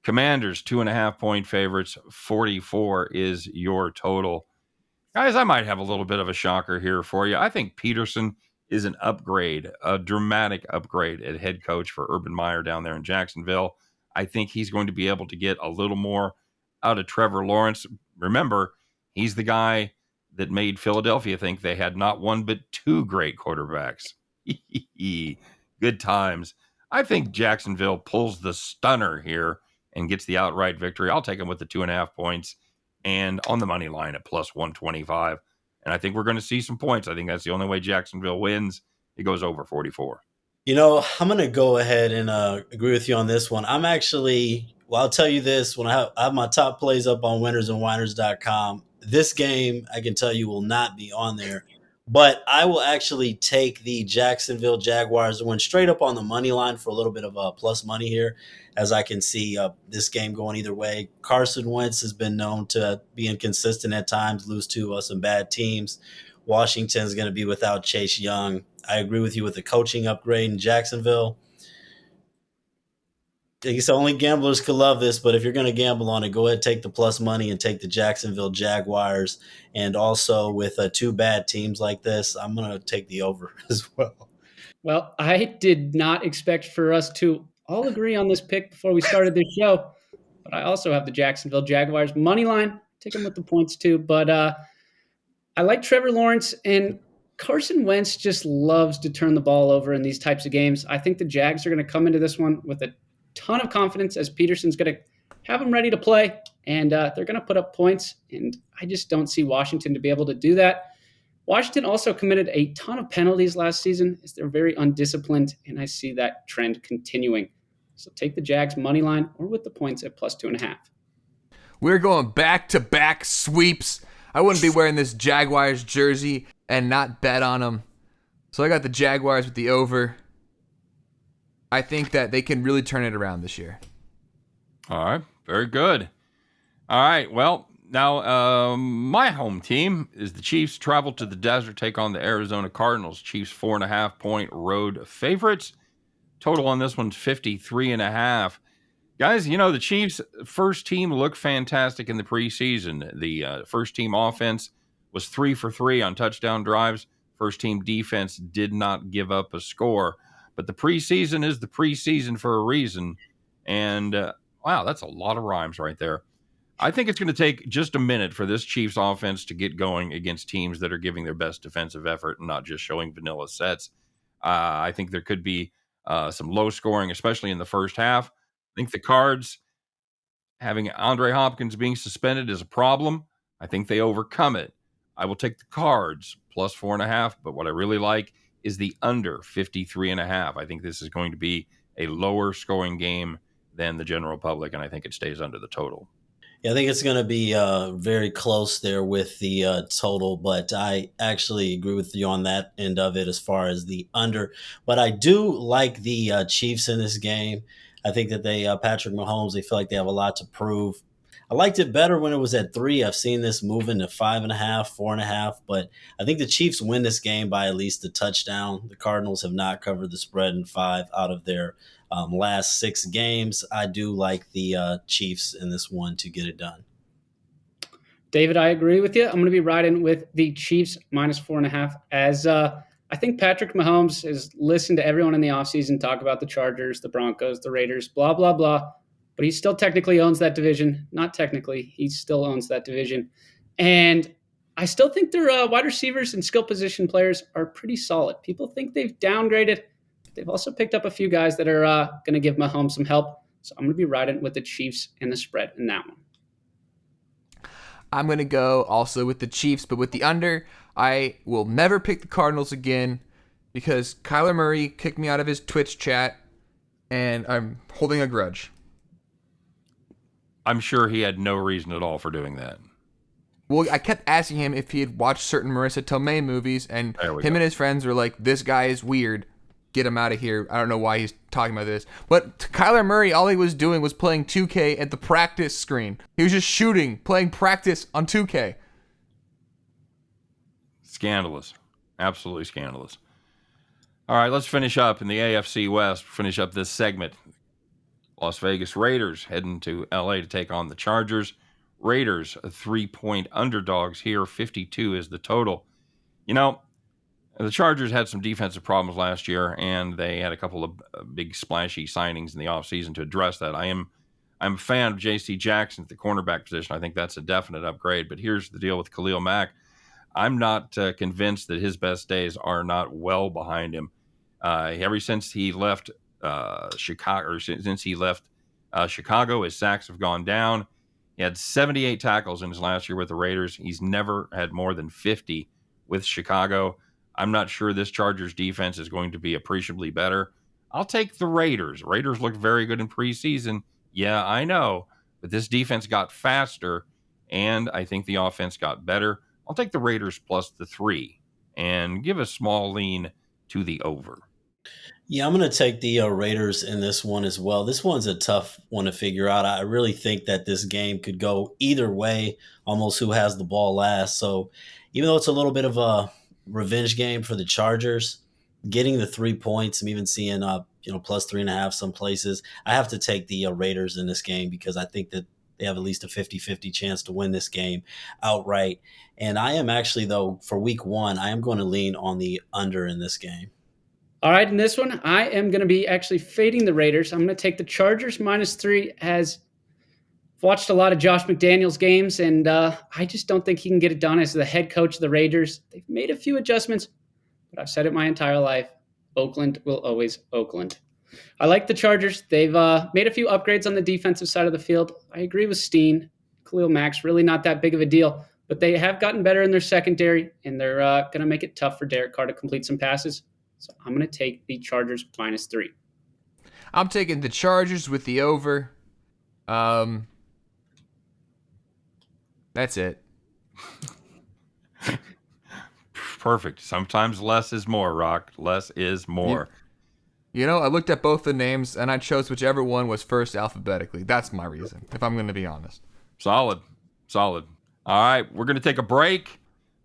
Commanders, 2.5-point favorites. 44 is your total. Guys, I might have a little bit of a shocker here for you. I think Peterson is an upgrade, a dramatic upgrade at head coach for Urban Meyer down there in Jacksonville. I think he's going to be able to get a little more out of Trevor Lawrence. Remember, he's the guy that made Philadelphia think they had not one but 2 great quarterbacks. Good times. I think Jacksonville pulls the stunner here and gets the outright victory. I'll take them with the 2.5 points and on the money line at +125. And I think we're going to see some points. I think that's the only way Jacksonville wins. It goes over 44. You know, I'm going to go ahead and agree with you on this one. I'll tell you this, when I have my top plays up on winnersandwhiners.com, this game, I can tell you, will not be on there. But I will actually take the Jacksonville Jaguars to win straight up on the money line for a little bit of plus money here, as I can see this game going either way. Carson Wentz has been known to be inconsistent at times, lose to some bad teams. Washington's going to be without Chase Young. I agree with you with the coaching upgrade in Jacksonville. I guess only gamblers could love this, but if you're going to gamble on it, go ahead and take the plus money and take the Jacksonville Jaguars. And also with 2 bad teams like this, I'm going to take the over as well. Well, I did not expect for us to all agree on this pick before we started this show, but I also have the Jacksonville Jaguars money line. Take them with the points too, but I like Trevor Lawrence, and Carson Wentz just loves to turn the ball over in these types of games. I think the Jags are going to come into this one with a ton of confidence, as Peterson's going to have them ready to play, and they're going to put up points, and I just don't see Washington to be able to do that. Washington also committed a ton of penalties last season as they're very undisciplined, and I see that trend continuing. So take the Jags money line or with the points at +2.5. We're going back-to-back sweeps. I wouldn't be wearing this Jaguars jersey and not bet on them. So I got the Jaguars with the over. I think that they can really turn it around this year. All right. Very good. All right. Well, now my home team is the Chiefs. Travel to the desert, take on the Arizona Cardinals. Chiefs 4.5-point road favorites. Total on this one's 53.5. Guys, you know, the Chiefs' first team looked fantastic in the preseason. The first team offense was 3 for 3 on touchdown drives. First team defense did not give up a score. But the preseason is the preseason for a reason. And, wow, that's a lot of rhymes right there. I think it's going to take just a minute for this Chiefs offense to get going against teams that are giving their best defensive effort and not just showing vanilla sets. I think there could be some low scoring, especially in the first half. I think the Cards, having Andre Hopkins being suspended is a problem. I think they overcome it. I will take the Cards +4.5, but what I really like is the under 53.5. I think this is going to be a lower scoring game than the general public, and I think it stays under the total. Yeah, I think it's going to be very close there with the total, but I actually agree with you on that end of it as far as the under. But I do like the Chiefs in this game. I think that Patrick Mahomes, they feel like they have a lot to prove. I liked it better when it was at 3. I've seen this move into 5.5, 4.5, but I think the Chiefs win this game by at least a touchdown. The Cardinals have not covered the spread in 5 out of their last 6 games. I do like the Chiefs in this one to get it done. David, I agree with you. I'm going to be riding with the Chiefs -4.5 as I think Patrick Mahomes has listened to everyone in the offseason talk about the Chargers, the Broncos, the Raiders, blah, blah, blah. But he still technically owns that division. Not technically. He still owns that division. And I still think their wide receivers and skill position players are pretty solid. People think they've downgraded. They've also picked up a few guys that are going to give Mahomes some help. So I'm going to be riding with the Chiefs and the spread in that one. I'm going to go also with the Chiefs, but with the under. I will never pick the Cardinals again because Kyler Murray kicked me out of his Twitch chat, and I'm holding a grudge. I'm sure he had no reason at all for doing that. Well, I kept asking him if he had watched certain Marissa Tomei movies, and him and his friends were like, this guy is weird. Get him out of here. I don't know why he's talking about this. But Kyler Murray, all he was doing was playing 2K at the practice screen. He was just shooting, playing practice on 2K. Scandalous. Absolutely scandalous. All right, let's finish up in the AFC West. Finish up this segment. Las Vegas Raiders heading to LA to take on the Chargers. Raiders, 3-point underdogs here. 52 is the total. You know, the Chargers had some defensive problems last year, and they had a couple of big splashy signings in the offseason to address that. I'm a fan of J.C. Jackson at the cornerback position. I think that's a definite upgrade. But here's the deal with Khalil Mack. I'm not convinced that his best days are not well behind him. Ever since he left Chicago, his sacks have gone down. He had 78 tackles in his last year with the Raiders. He's never had more than 50 with Chicago. I'm not sure this Chargers defense is going to be appreciably better. I'll take the Raiders. Raiders looked very good in preseason. Yeah, I know. But this defense got faster, and I think the offense got better. I'll take the Raiders plus the 3 and give a small lean to the over. Yeah, I'm going to take the Raiders in this one as well. This one's a tough one to figure out. I really think that this game could go either way, almost who has the ball last. So even though it's a little bit of a revenge game for the Chargers, getting the 3 points, I'm even seeing plus 3.5 some places. I have to take the Raiders in this game because I think that they have at least a 50-50 chance to win this game outright. And I am actually, though, for week 1, I am going to lean on the under in this game. All right, in this one, I am going to be actually fading the Raiders. I'm going to take the Chargers -3 as I've watched a lot of Josh McDaniels games, and I just don't think he can get it done as the head coach of the Raiders. They've made a few adjustments, but I've said it my entire life. Oakland will always Oakland. I like the Chargers. They've made a few upgrades on the defensive side of the field. I agree with Steehn. Khalil Mack's really not that big of a deal. but they have gotten better in their secondary, and they're going to make it tough for Derek Carr to complete some passes. So I'm going to take the Chargers -3. I'm taking the Chargers with the over. That's it. Perfect. Sometimes less is more, Rock. Less is more. You know, I looked at both the names, and I chose whichever one was first alphabetically. That's my reason, if I'm going to be honest. Solid. All right, we're going to take a break.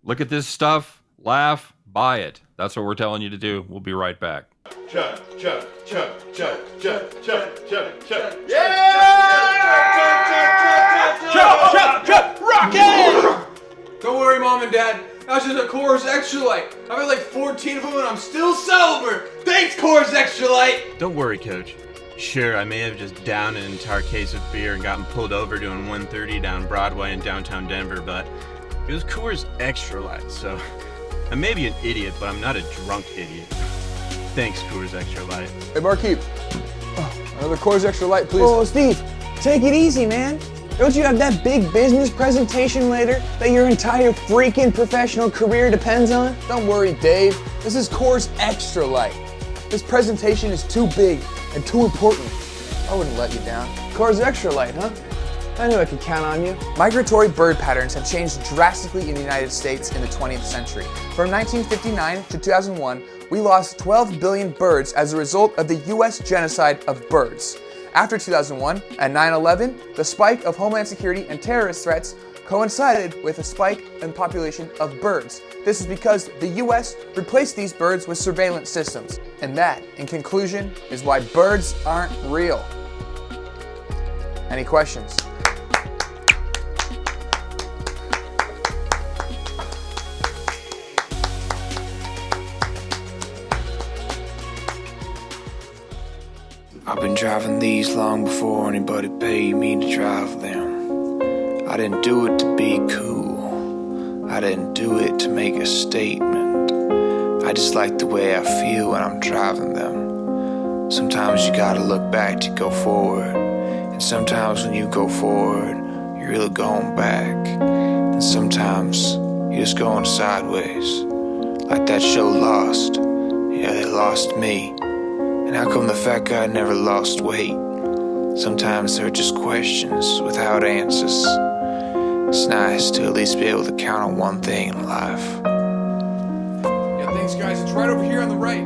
Look at this stuff. Laugh. Buy it. That's what we're telling you to do. We'll be right back. Chuck. Rocky! Don't worry, Mom and Dad. That's just a Coors Extra Light. I've had like 14 of them and I'm still sober. Thanks, Coors Extra Light. Don't worry, Coach. Sure, I may have just downed an entire case of beer and gotten pulled over doing 130 down Broadway in downtown Denver, but it was Coors Extra Light, so I may be an idiot, but I'm not a drunk idiot. Thanks, Coors Extra Light. Hey, Barkeep. Another Coors Extra Light, please. Oh, Steve, take it easy, man. Don't you have that big business presentation later that your entire freaking professional career depends on? Don't worry, Dave. This is Coors Extra Light. This presentation is too big and too important. I wouldn't let you down. Coors Extra Light, huh? I knew I could count on you. Migratory bird patterns have changed drastically in the United States in the 20th century. From 1959 to 2001, we lost 12 billion birds as a result of the U.S. genocide of birds. After 2001 and 9/11, the spike of homeland security and terrorist threats coincided with a spike in population of birds. This is because the U.S. replaced these birds with surveillance systems. And that, in conclusion, is why birds aren't real. Any questions? I've been driving these long before anybody paid me to drive them. I didn't do it to be cool. I didn't do it to make a statement. I just like the way I feel when I'm driving them. Sometimes you gotta look back to go forward. And sometimes when you go forward, you're really going back. And sometimes you're just going sideways. Like that show Lost. Yeah, they lost me. And how come the fat guy never lost weight? Sometimes they're just questions without answers. It's nice to at least be able to count on one thing in life. Yeah, thanks, guys. It's right over here on the right.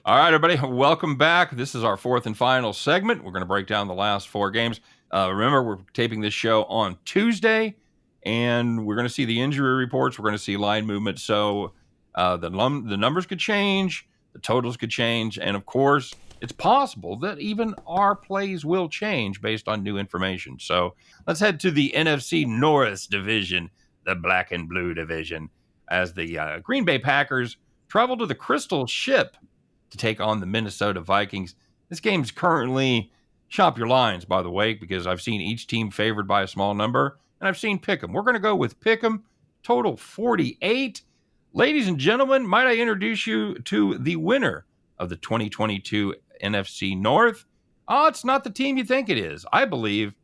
All right, everybody, welcome back. This is our fourth and final segment. We're going to break down the last four games. Remember, we're taping this show on Tuesday, and we're going to see the injury reports. We're going to see line movement. So the numbers could change, the totals could change, and of course, it's possible that even our plays will change based on new information. So let's head to the NFC North division, the black and blue division, as the Green Bay Packers travel to the Crystal Ship to take on the Minnesota Vikings. This game's currently, shop your lines, by the way, because I've seen each team favored by a small number, and I've seen Pick'em. We're going to go with Pick'em, total 48. Ladies and gentlemen, might I introduce you to the winner of the 2022 NFC North? Oh, it's not the team you think it is. I believe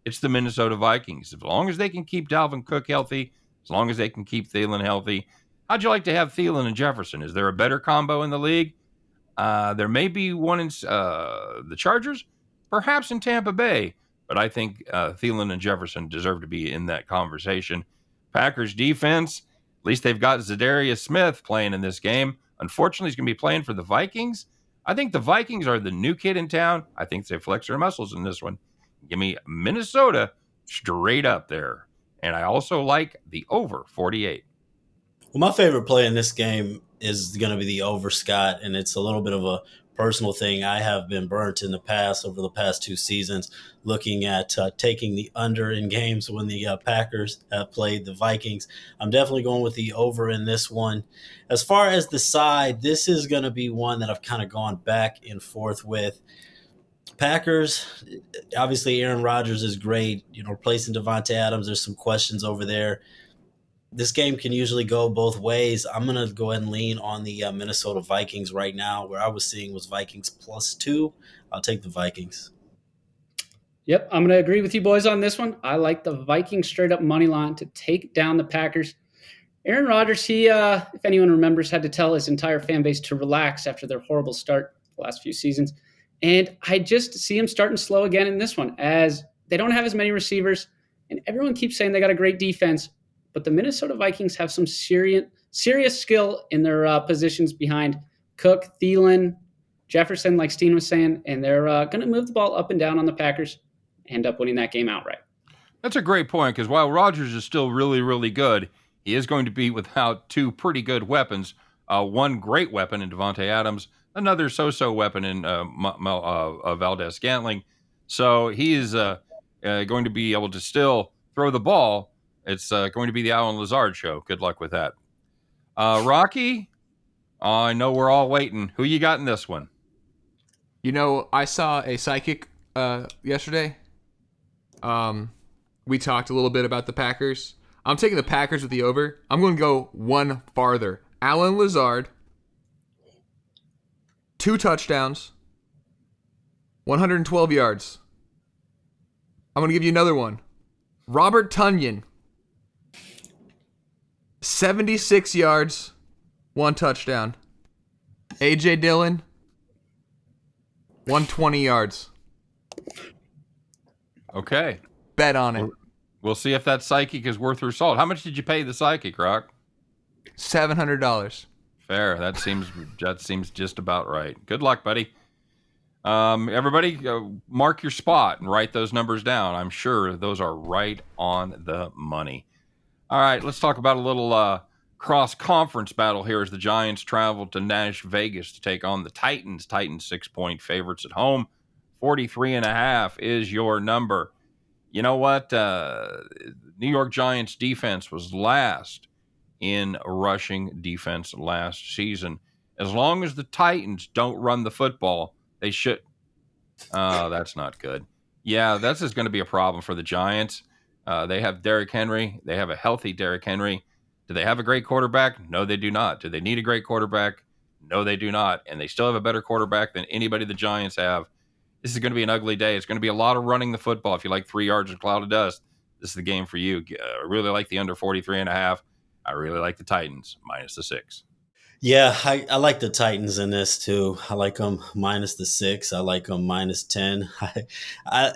it's the Minnesota Vikings. As long as they can keep Dalvin Cook healthy, as long as they can keep Thielen healthy. How'd you like to have Thielen and Jefferson? Is there a better combo in the league? There may be one in the Chargers, perhaps in Tampa Bay, but I think Thielen and Jefferson deserve to be in that conversation. Packers defense, at least they've got Zadarius Smith playing in this game. Unfortunately, he's going to be playing for the Vikings. I think the Vikings are the new kid in town. I think they flex their muscles in this one. Give me Minnesota straight up there. And I also like the over 48. Well, my favorite play in this game is going to be the over, Scott, and it's a little bit of a personal thing. I have been burnt in the past over the past two seasons looking at taking the under in games when the Packers have played the Vikings. I'm definitely going with the over in this one. As far as the side, this is going to be one that I've kind of gone back and forth with. Packers, obviously Aaron Rodgers is great. Replacing Devontae Adams, there's some questions over there. this game can usually go both ways. I'm going to go ahead and lean on the Minnesota Vikings right now. Where I was seeing was Vikings +2. I'll take the Vikings. Yep, I'm going to agree with you boys on this one. I like the Vikings straight up money line to take down the Packers. Aaron Rodgers, he, if anyone remembers, had to tell his entire fan base to relax after their horrible start the last few seasons. And I just see him starting slow again in this one, as they don't have as many receivers, and everyone keeps saying they got a great defense, but the Minnesota Vikings have some serious skill in their positions behind Cook, Thielen, Jefferson, like Steehn was saying, and they're going to move the ball up and down on the Packers, end up winning that game outright. That's a great point, because while Rodgers is still really, really good, he is going to be without two pretty good weapons. One great weapon in Devontae Adams, another so-so weapon in Valdez-Scantling. So he is going to be able to still throw the ball. It's going to be the Alan Lazard show. Good luck with that. Rocky, I know we're all waiting. Who you got in this one? You know, I saw a psychic yesterday. We talked a little bit about the Packers. I'm taking the Packers with the over. I'm going to go one farther. Alan Lazard, 2 touchdowns, 112 yards. I'm going to give you another one. Robert Tonyan, 76 yards, 1 touchdown. A.J. Dillon, 120 yards. Okay. Bet on it. We'll see if that psychic is worth her salt. How much did you pay the psychic, Rock? $700. Fair. That seems just about right. Good luck, buddy. Everybody, mark your spot and write those numbers down. I'm sure those are right on the money. All right, let's talk about a little cross-conference battle here as the Giants travel to Nash Vegas to take on the Titans. Titans 6-point favorites at home. 43.5 is your number. You know what? New York Giants defense was last in rushing defense last season. As long as the Titans don't run the football, they should. Oh, that's not good. Yeah, that's just going to be a problem for the Giants. They have Derrick Henry. They have a healthy Derrick Henry. Do they have a great quarterback? No, they do not. Do they need a great quarterback? No, they do not. And they still have a better quarterback than anybody the Giants have. This is going to be an ugly day. It's going to be a lot of running the football. If you like 3 yards in a cloud of dust, this is the game for you. I really like the under 43.5. I really like the Titans minus the 6. Yeah, I like the Titans in this too. I like them minus the 6. I like them minus 10. I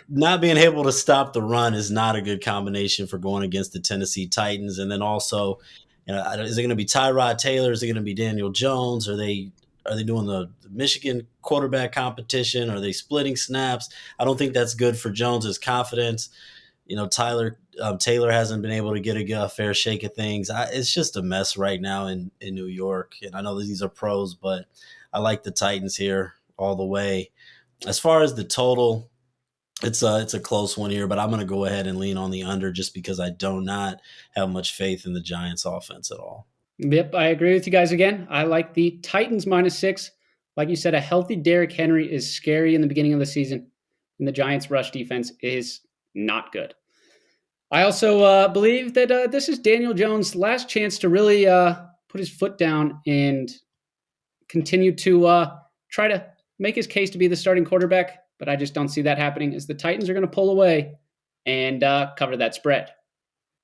not being able to stop the run is not a good combination for going against the Tennessee Titans. And then also, you know, is it going to be Tyrod Taylor? Is it going to be Daniel Jones? Are they doing the Michigan quarterback competition? Are they splitting snaps? I don't think that's good for Jones's confidence. You know, Taylor hasn't been able to get a fair shake of things. It's just a mess right now in New York. And I know that these are pros, but I like the Titans here all the way. As far as the total, it's a close one here, but I'm going to go ahead and lean on the under just because I do not have much faith in the Giants offense at all. Yep, I agree with you guys again. I like the Titans minus 6. Like you said, a healthy Derrick Henry is scary in the beginning of the season, and the Giants' rush defense is not good. I also believe that this is Daniel Jones' last chance to really put his foot down and continue to try to make his case to be the starting quarterback, but I just don't see that happening as the Titans are going to pull away and cover that spread.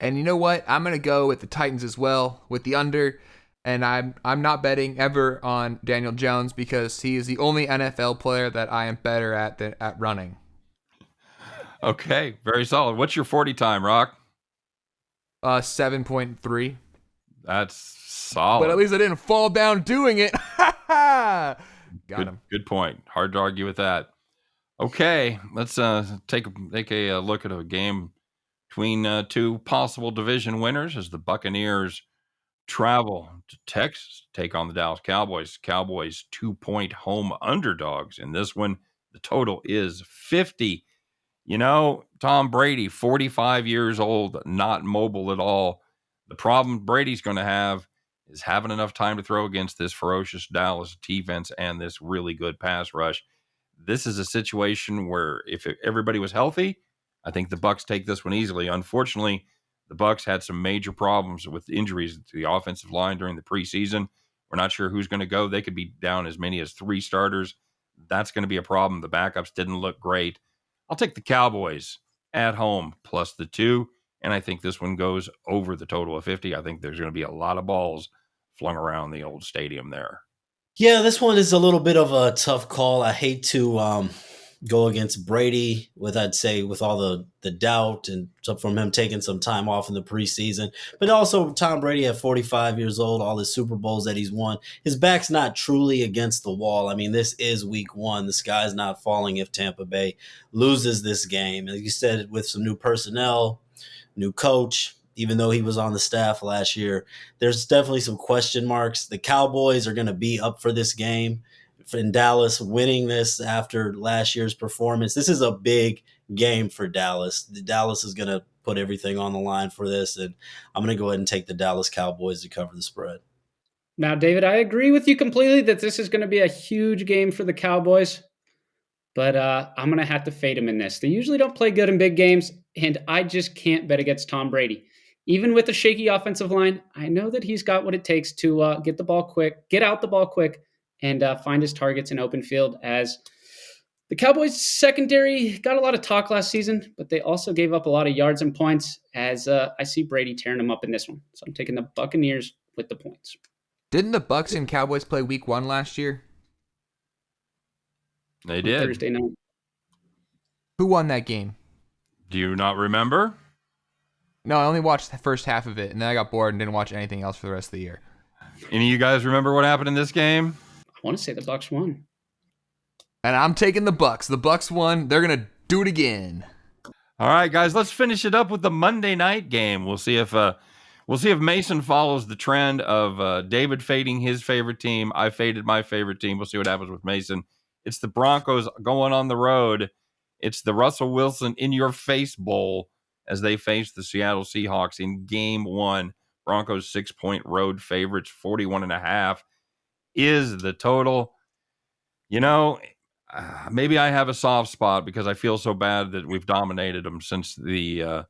And you know what? I'm going to go with the Titans as well, with the under. And I'm not betting ever on Daniel Jones because he is the only NFL player that I am better at running. Okay, very solid. What's your 40 time, Rock? 7.3. That's solid. But at least I didn't fall down doing it. Got him. Good point. Hard to argue with that. Okay, let's take a look at a game between two possible division winners as the Buccaneers travel to Texas to take on the Dallas Cowboys. Cowboys 2-point home underdogs. In this one, the total is 50. You know, Tom Brady, 45 years old, not mobile at all. The problem Brady's going to have is having enough time to throw against this ferocious Dallas defense and this really good pass rush. This is a situation where if everybody was healthy, I think the Bucs take this one easily. Unfortunately, The Bucs had some major problems with injuries to the offensive line during the preseason. We're not sure who's going to go. They could be down as many as 3 starters. That's going to be a problem. The backups didn't look great. I'll take the Cowboys at home plus the 2, and I think this one goes over the total of 50. I think there's going to be a lot of balls flung around the old stadium there. Yeah, this one is a little bit of a tough call. I hate to go against Brady with all the doubt and stuff from him taking some time off in the preseason. But also Tom Brady at 45 years old, all the Super Bowls that he's won, his back's not truly against the wall. I mean, this is week 1. The sky's not falling if Tampa Bay loses this game. As you said, with some new personnel, new coach, even though he was on the staff last year, there's definitely some question marks. The Cowboys are going to be up for this game. In Dallas, winning this after last year's performance, this is a big game for Dallas. Dallas is going to put everything on the line for this, and I'm going to go ahead and take the Dallas Cowboys to cover the spread. Now, David, I agree with you completely that this is going to be a huge game for the Cowboys, but I'm going to have to fade them in this. They usually don't play good in big games, and I just can't bet against Tom Brady. Even with a shaky offensive line, I know that he's got what it takes to get out the ball quick, and find his targets in open field. As the Cowboys secondary got a lot of talk last season, but they also gave up a lot of yards and points, as I see Brady tearing them up in this one. So I'm taking the Buccaneers with the points. Didn't the Bucs and Cowboys play week 1 last year? They did. Thursday night. Who won that game? Do you not remember? No, I only watched the first half of it, and then I got bored and didn't watch anything else for the rest of the year. Any of you guys remember what happened in this game? I want to say the Bucs won. And I'm taking the Bucs. The Bucs won. They're going to do it again. All right, guys, let's finish it up with the Monday night game. We'll see if Mason follows the trend of David fading his favorite team. I faded my favorite team. We'll see what happens with Mason. It's the Broncos going on the road. It's the Russell Wilson in-your-face bowl as they face the Seattle Seahawks in Game 1. Broncos 6-point road favorites, 41.5 is the total. You know, maybe I have a soft spot because I feel so bad that we've dominated them since the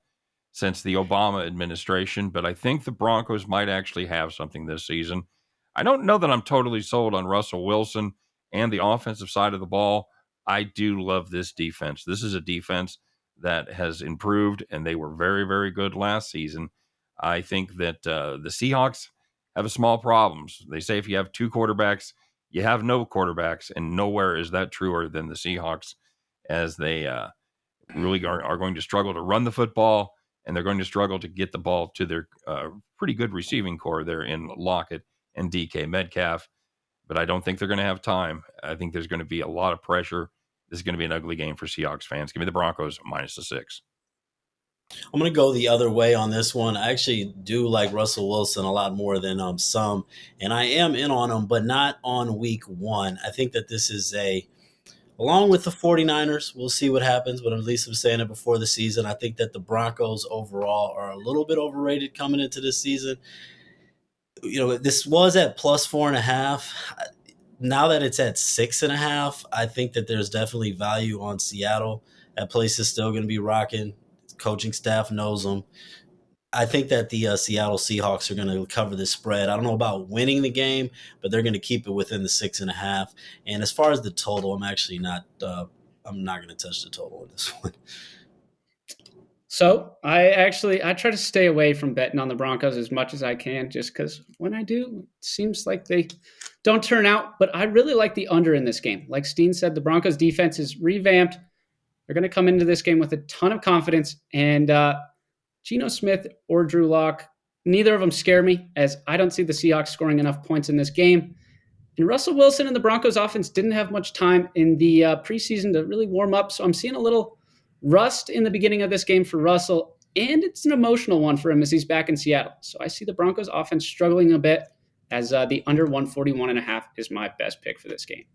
Obama administration, but I think the Broncos might actually have something this season. I don't know that I'm totally sold on Russell Wilson and the offensive side of the ball. I do love this defense. This is a defense that has improved, and they were very, very good last season. I think that the Seahawks have a small problems. They say if you have 2 quarterbacks, you have no quarterbacks, and nowhere is that truer than the Seahawks, as they really are going to struggle to run the football, and they're going to struggle to get the ball to their pretty good receiving core there in Lockett and DK Metcalf. But I don't think they're going to have time. I think there's going to be a lot of pressure. This is going to be an ugly game for Seahawks fans. Give me the Broncos minus the 6. I'm going to go the other way on this one. I actually do like Russell Wilson a lot more than some, and I am in on him, but not on week 1. I think that this is along with the 49ers, we'll see what happens, but at least I'm saying it before the season. I think that the Broncos overall are a little bit overrated coming into this season. You know, this was at plus 4.5. Now that it's at 6.5, I think that there's definitely value on Seattle. That place is still going to be rocking. Coaching staff knows them. I think that the Seattle Seahawks are going to cover this spread. I don't know about winning the game, but they're going to keep it within the 6.5. And as far as the total, I'm actually not. I'm not going to touch the total in this one. So I try to stay away from betting on the Broncos as much as I can, just because when I do, it seems like they don't turn out. But I really like the under in this game. Like Steehn said, the Broncos defense is revamped. They're going to come into this game with a ton of confidence. And Geno Smith or Drew Lock, neither of them scare me, as I don't see the Seahawks scoring enough points in this game. And Russell Wilson and the Broncos offense didn't have much time in the preseason to really warm up. So I'm seeing a little rust in the beginning of this game for Russell. And it's an emotional one for him as he's back in Seattle. So I see the Broncos offense struggling a bit, as the under 141.5 is my best pick for this game.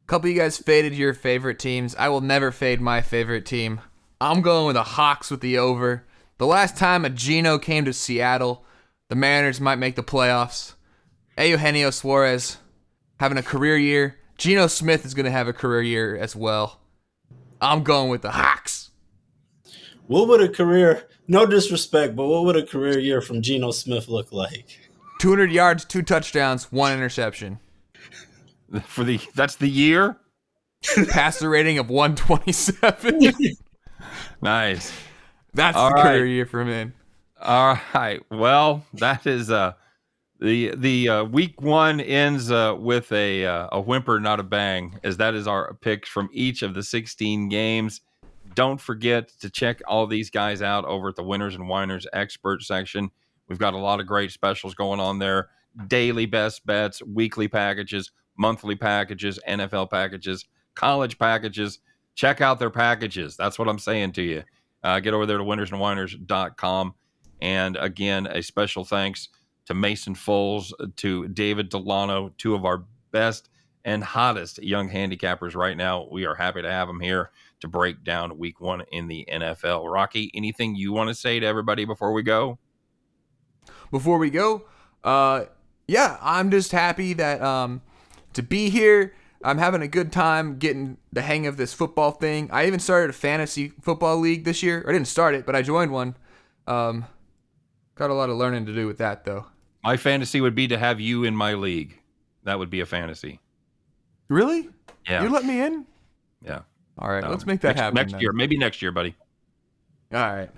Couple of you guys faded your favorite teams. I will never fade my favorite team. I'm going with the Hawks with the over. The last time a Geno came to Seattle, the Mariners might make the playoffs. Eugenio Suarez having a career year. Geno Smith is going to have a career year as well. I'm going with the Hawks. What would a career, no disrespect, but what would a career year from Geno Smith look like? 200 yards, 2 touchdowns, 1 interception. That's the year? Passer rating of 127. Nice. That's All the right. career year for him. All right. Well, that is the week 1 ends with a whimper, not a bang, as that is our picks from each of the 16 games. Don't forget to check all these guys out over at the Winners and Whiners expert section. We've got a lot of great specials going on there. Daily best bets, weekly packages, monthly packages, NFL packages, college packages. Check out their packages. That's what I'm saying to you. Get over there to winnersandwhiners.com. And again, a special thanks to Mason Foles, to David Delano, 2 of our best and hottest young handicappers right now. We are happy to have them here to break down week 1 in the NFL. Rocky, anything you want to say to everybody before we go? Before we go, yeah, I'm just happy that to be here. I'm having a good time getting the hang of this football thing. I even started a fantasy football league this year. I didn't start it, but I joined one. Got a lot of learning to do with that, though. My fantasy would be to have you in my league. That would be a fantasy. Really? Yeah. You let me in? Yeah. All right, let's make that happen next year. Maybe next year, buddy. All right.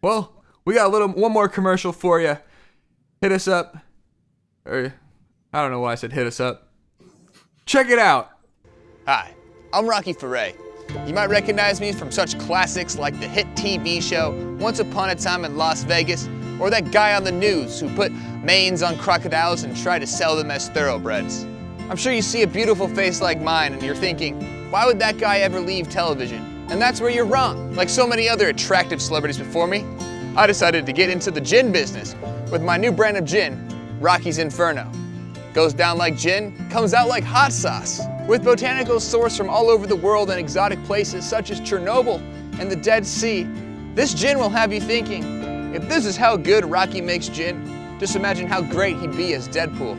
Well, we got one more commercial for you. Hit us up. Or I don't know why I said hit us up. Check it out. Hi, I'm Rocky Foré. You might recognize me from such classics like the hit TV show Once Upon a Time in Las Vegas, or that guy on the news who put manes on crocodiles and tried to sell them as thoroughbreds. I'm sure you see a beautiful face like mine and you're thinking, why would that guy ever leave television? And that's where you're wrong. Like so many other attractive celebrities before me, I decided to get into the gin business with my new brand of gin, Rocky's Inferno. Goes down like gin, comes out like hot sauce. With botanicals sourced from all over the world and exotic places such as Chernobyl and the Dead Sea, this gin will have you thinking, if this is how good Rocky makes gin, just imagine how great he'd be as Deadpool.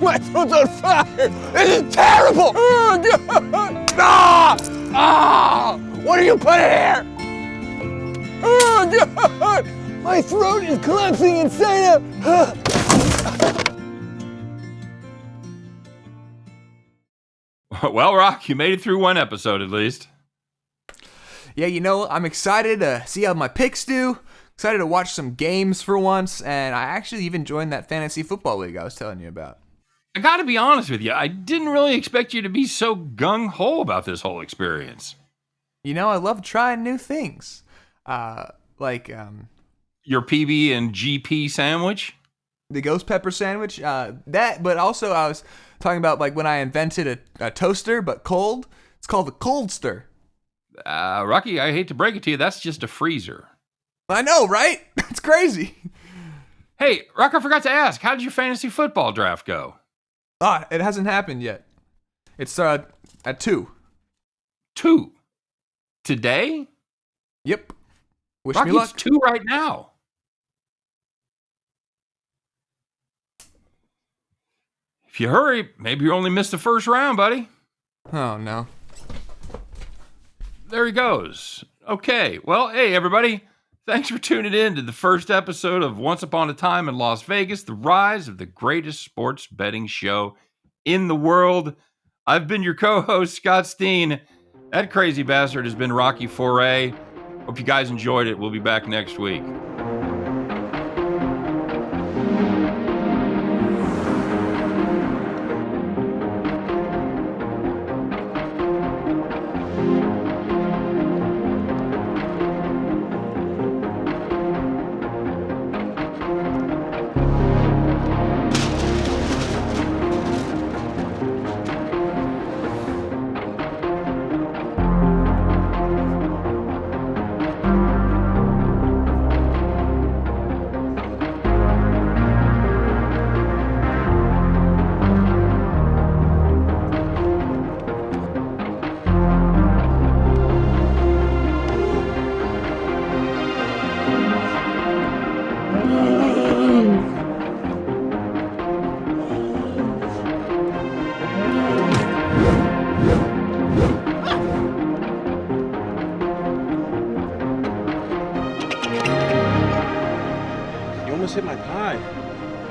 My throat's on fire! This is terrible! What are you putting here? Oh God! My throat is collapsing inside out! Well, Rock, you made it through one episode at least. Yeah, I'm excited to see how my picks do. Excited to watch some games for once, and I actually even joined that fantasy football league I was telling you about. I got to be honest with you. I didn't really expect you to be so gung-ho about this whole experience. I love trying new things. Like your PB and GP sandwich? The ghost pepper sandwich. But also I was talking about like when I invented a toaster, but cold. It's called the Coldster. Rocky, I hate to break it to you, that's just a freezer. I know, right? It's crazy. Hey, Rock, I forgot to ask, how did your fantasy football draft go? It hasn't happened yet. It's at 2. 2? Today? Yep. Wish Rocky, me luck. It's 2 right now. If you hurry, maybe you only missed the first round, buddy. Oh, no. There he goes. Okay. Well, hey, everybody. Thanks for tuning in to the first episode of Once Upon a Time in Las Vegas, the rise of the greatest sports betting show in the world. I've been your co-host, Scott Steehn. That crazy bastard has been Rocky Foré. Hope you guys enjoyed it. We'll be back next week.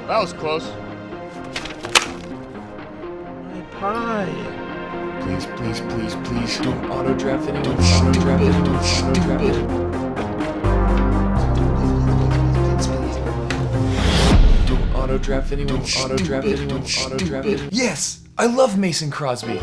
That was close. Pie. Please, please, please, please don't auto draft anyone. Don't auto draft anyone. Don't auto draft anyone. Don't auto draft anyone. Auto draft anyone. Auto draft anyone. Yes, I love Mason Crosby.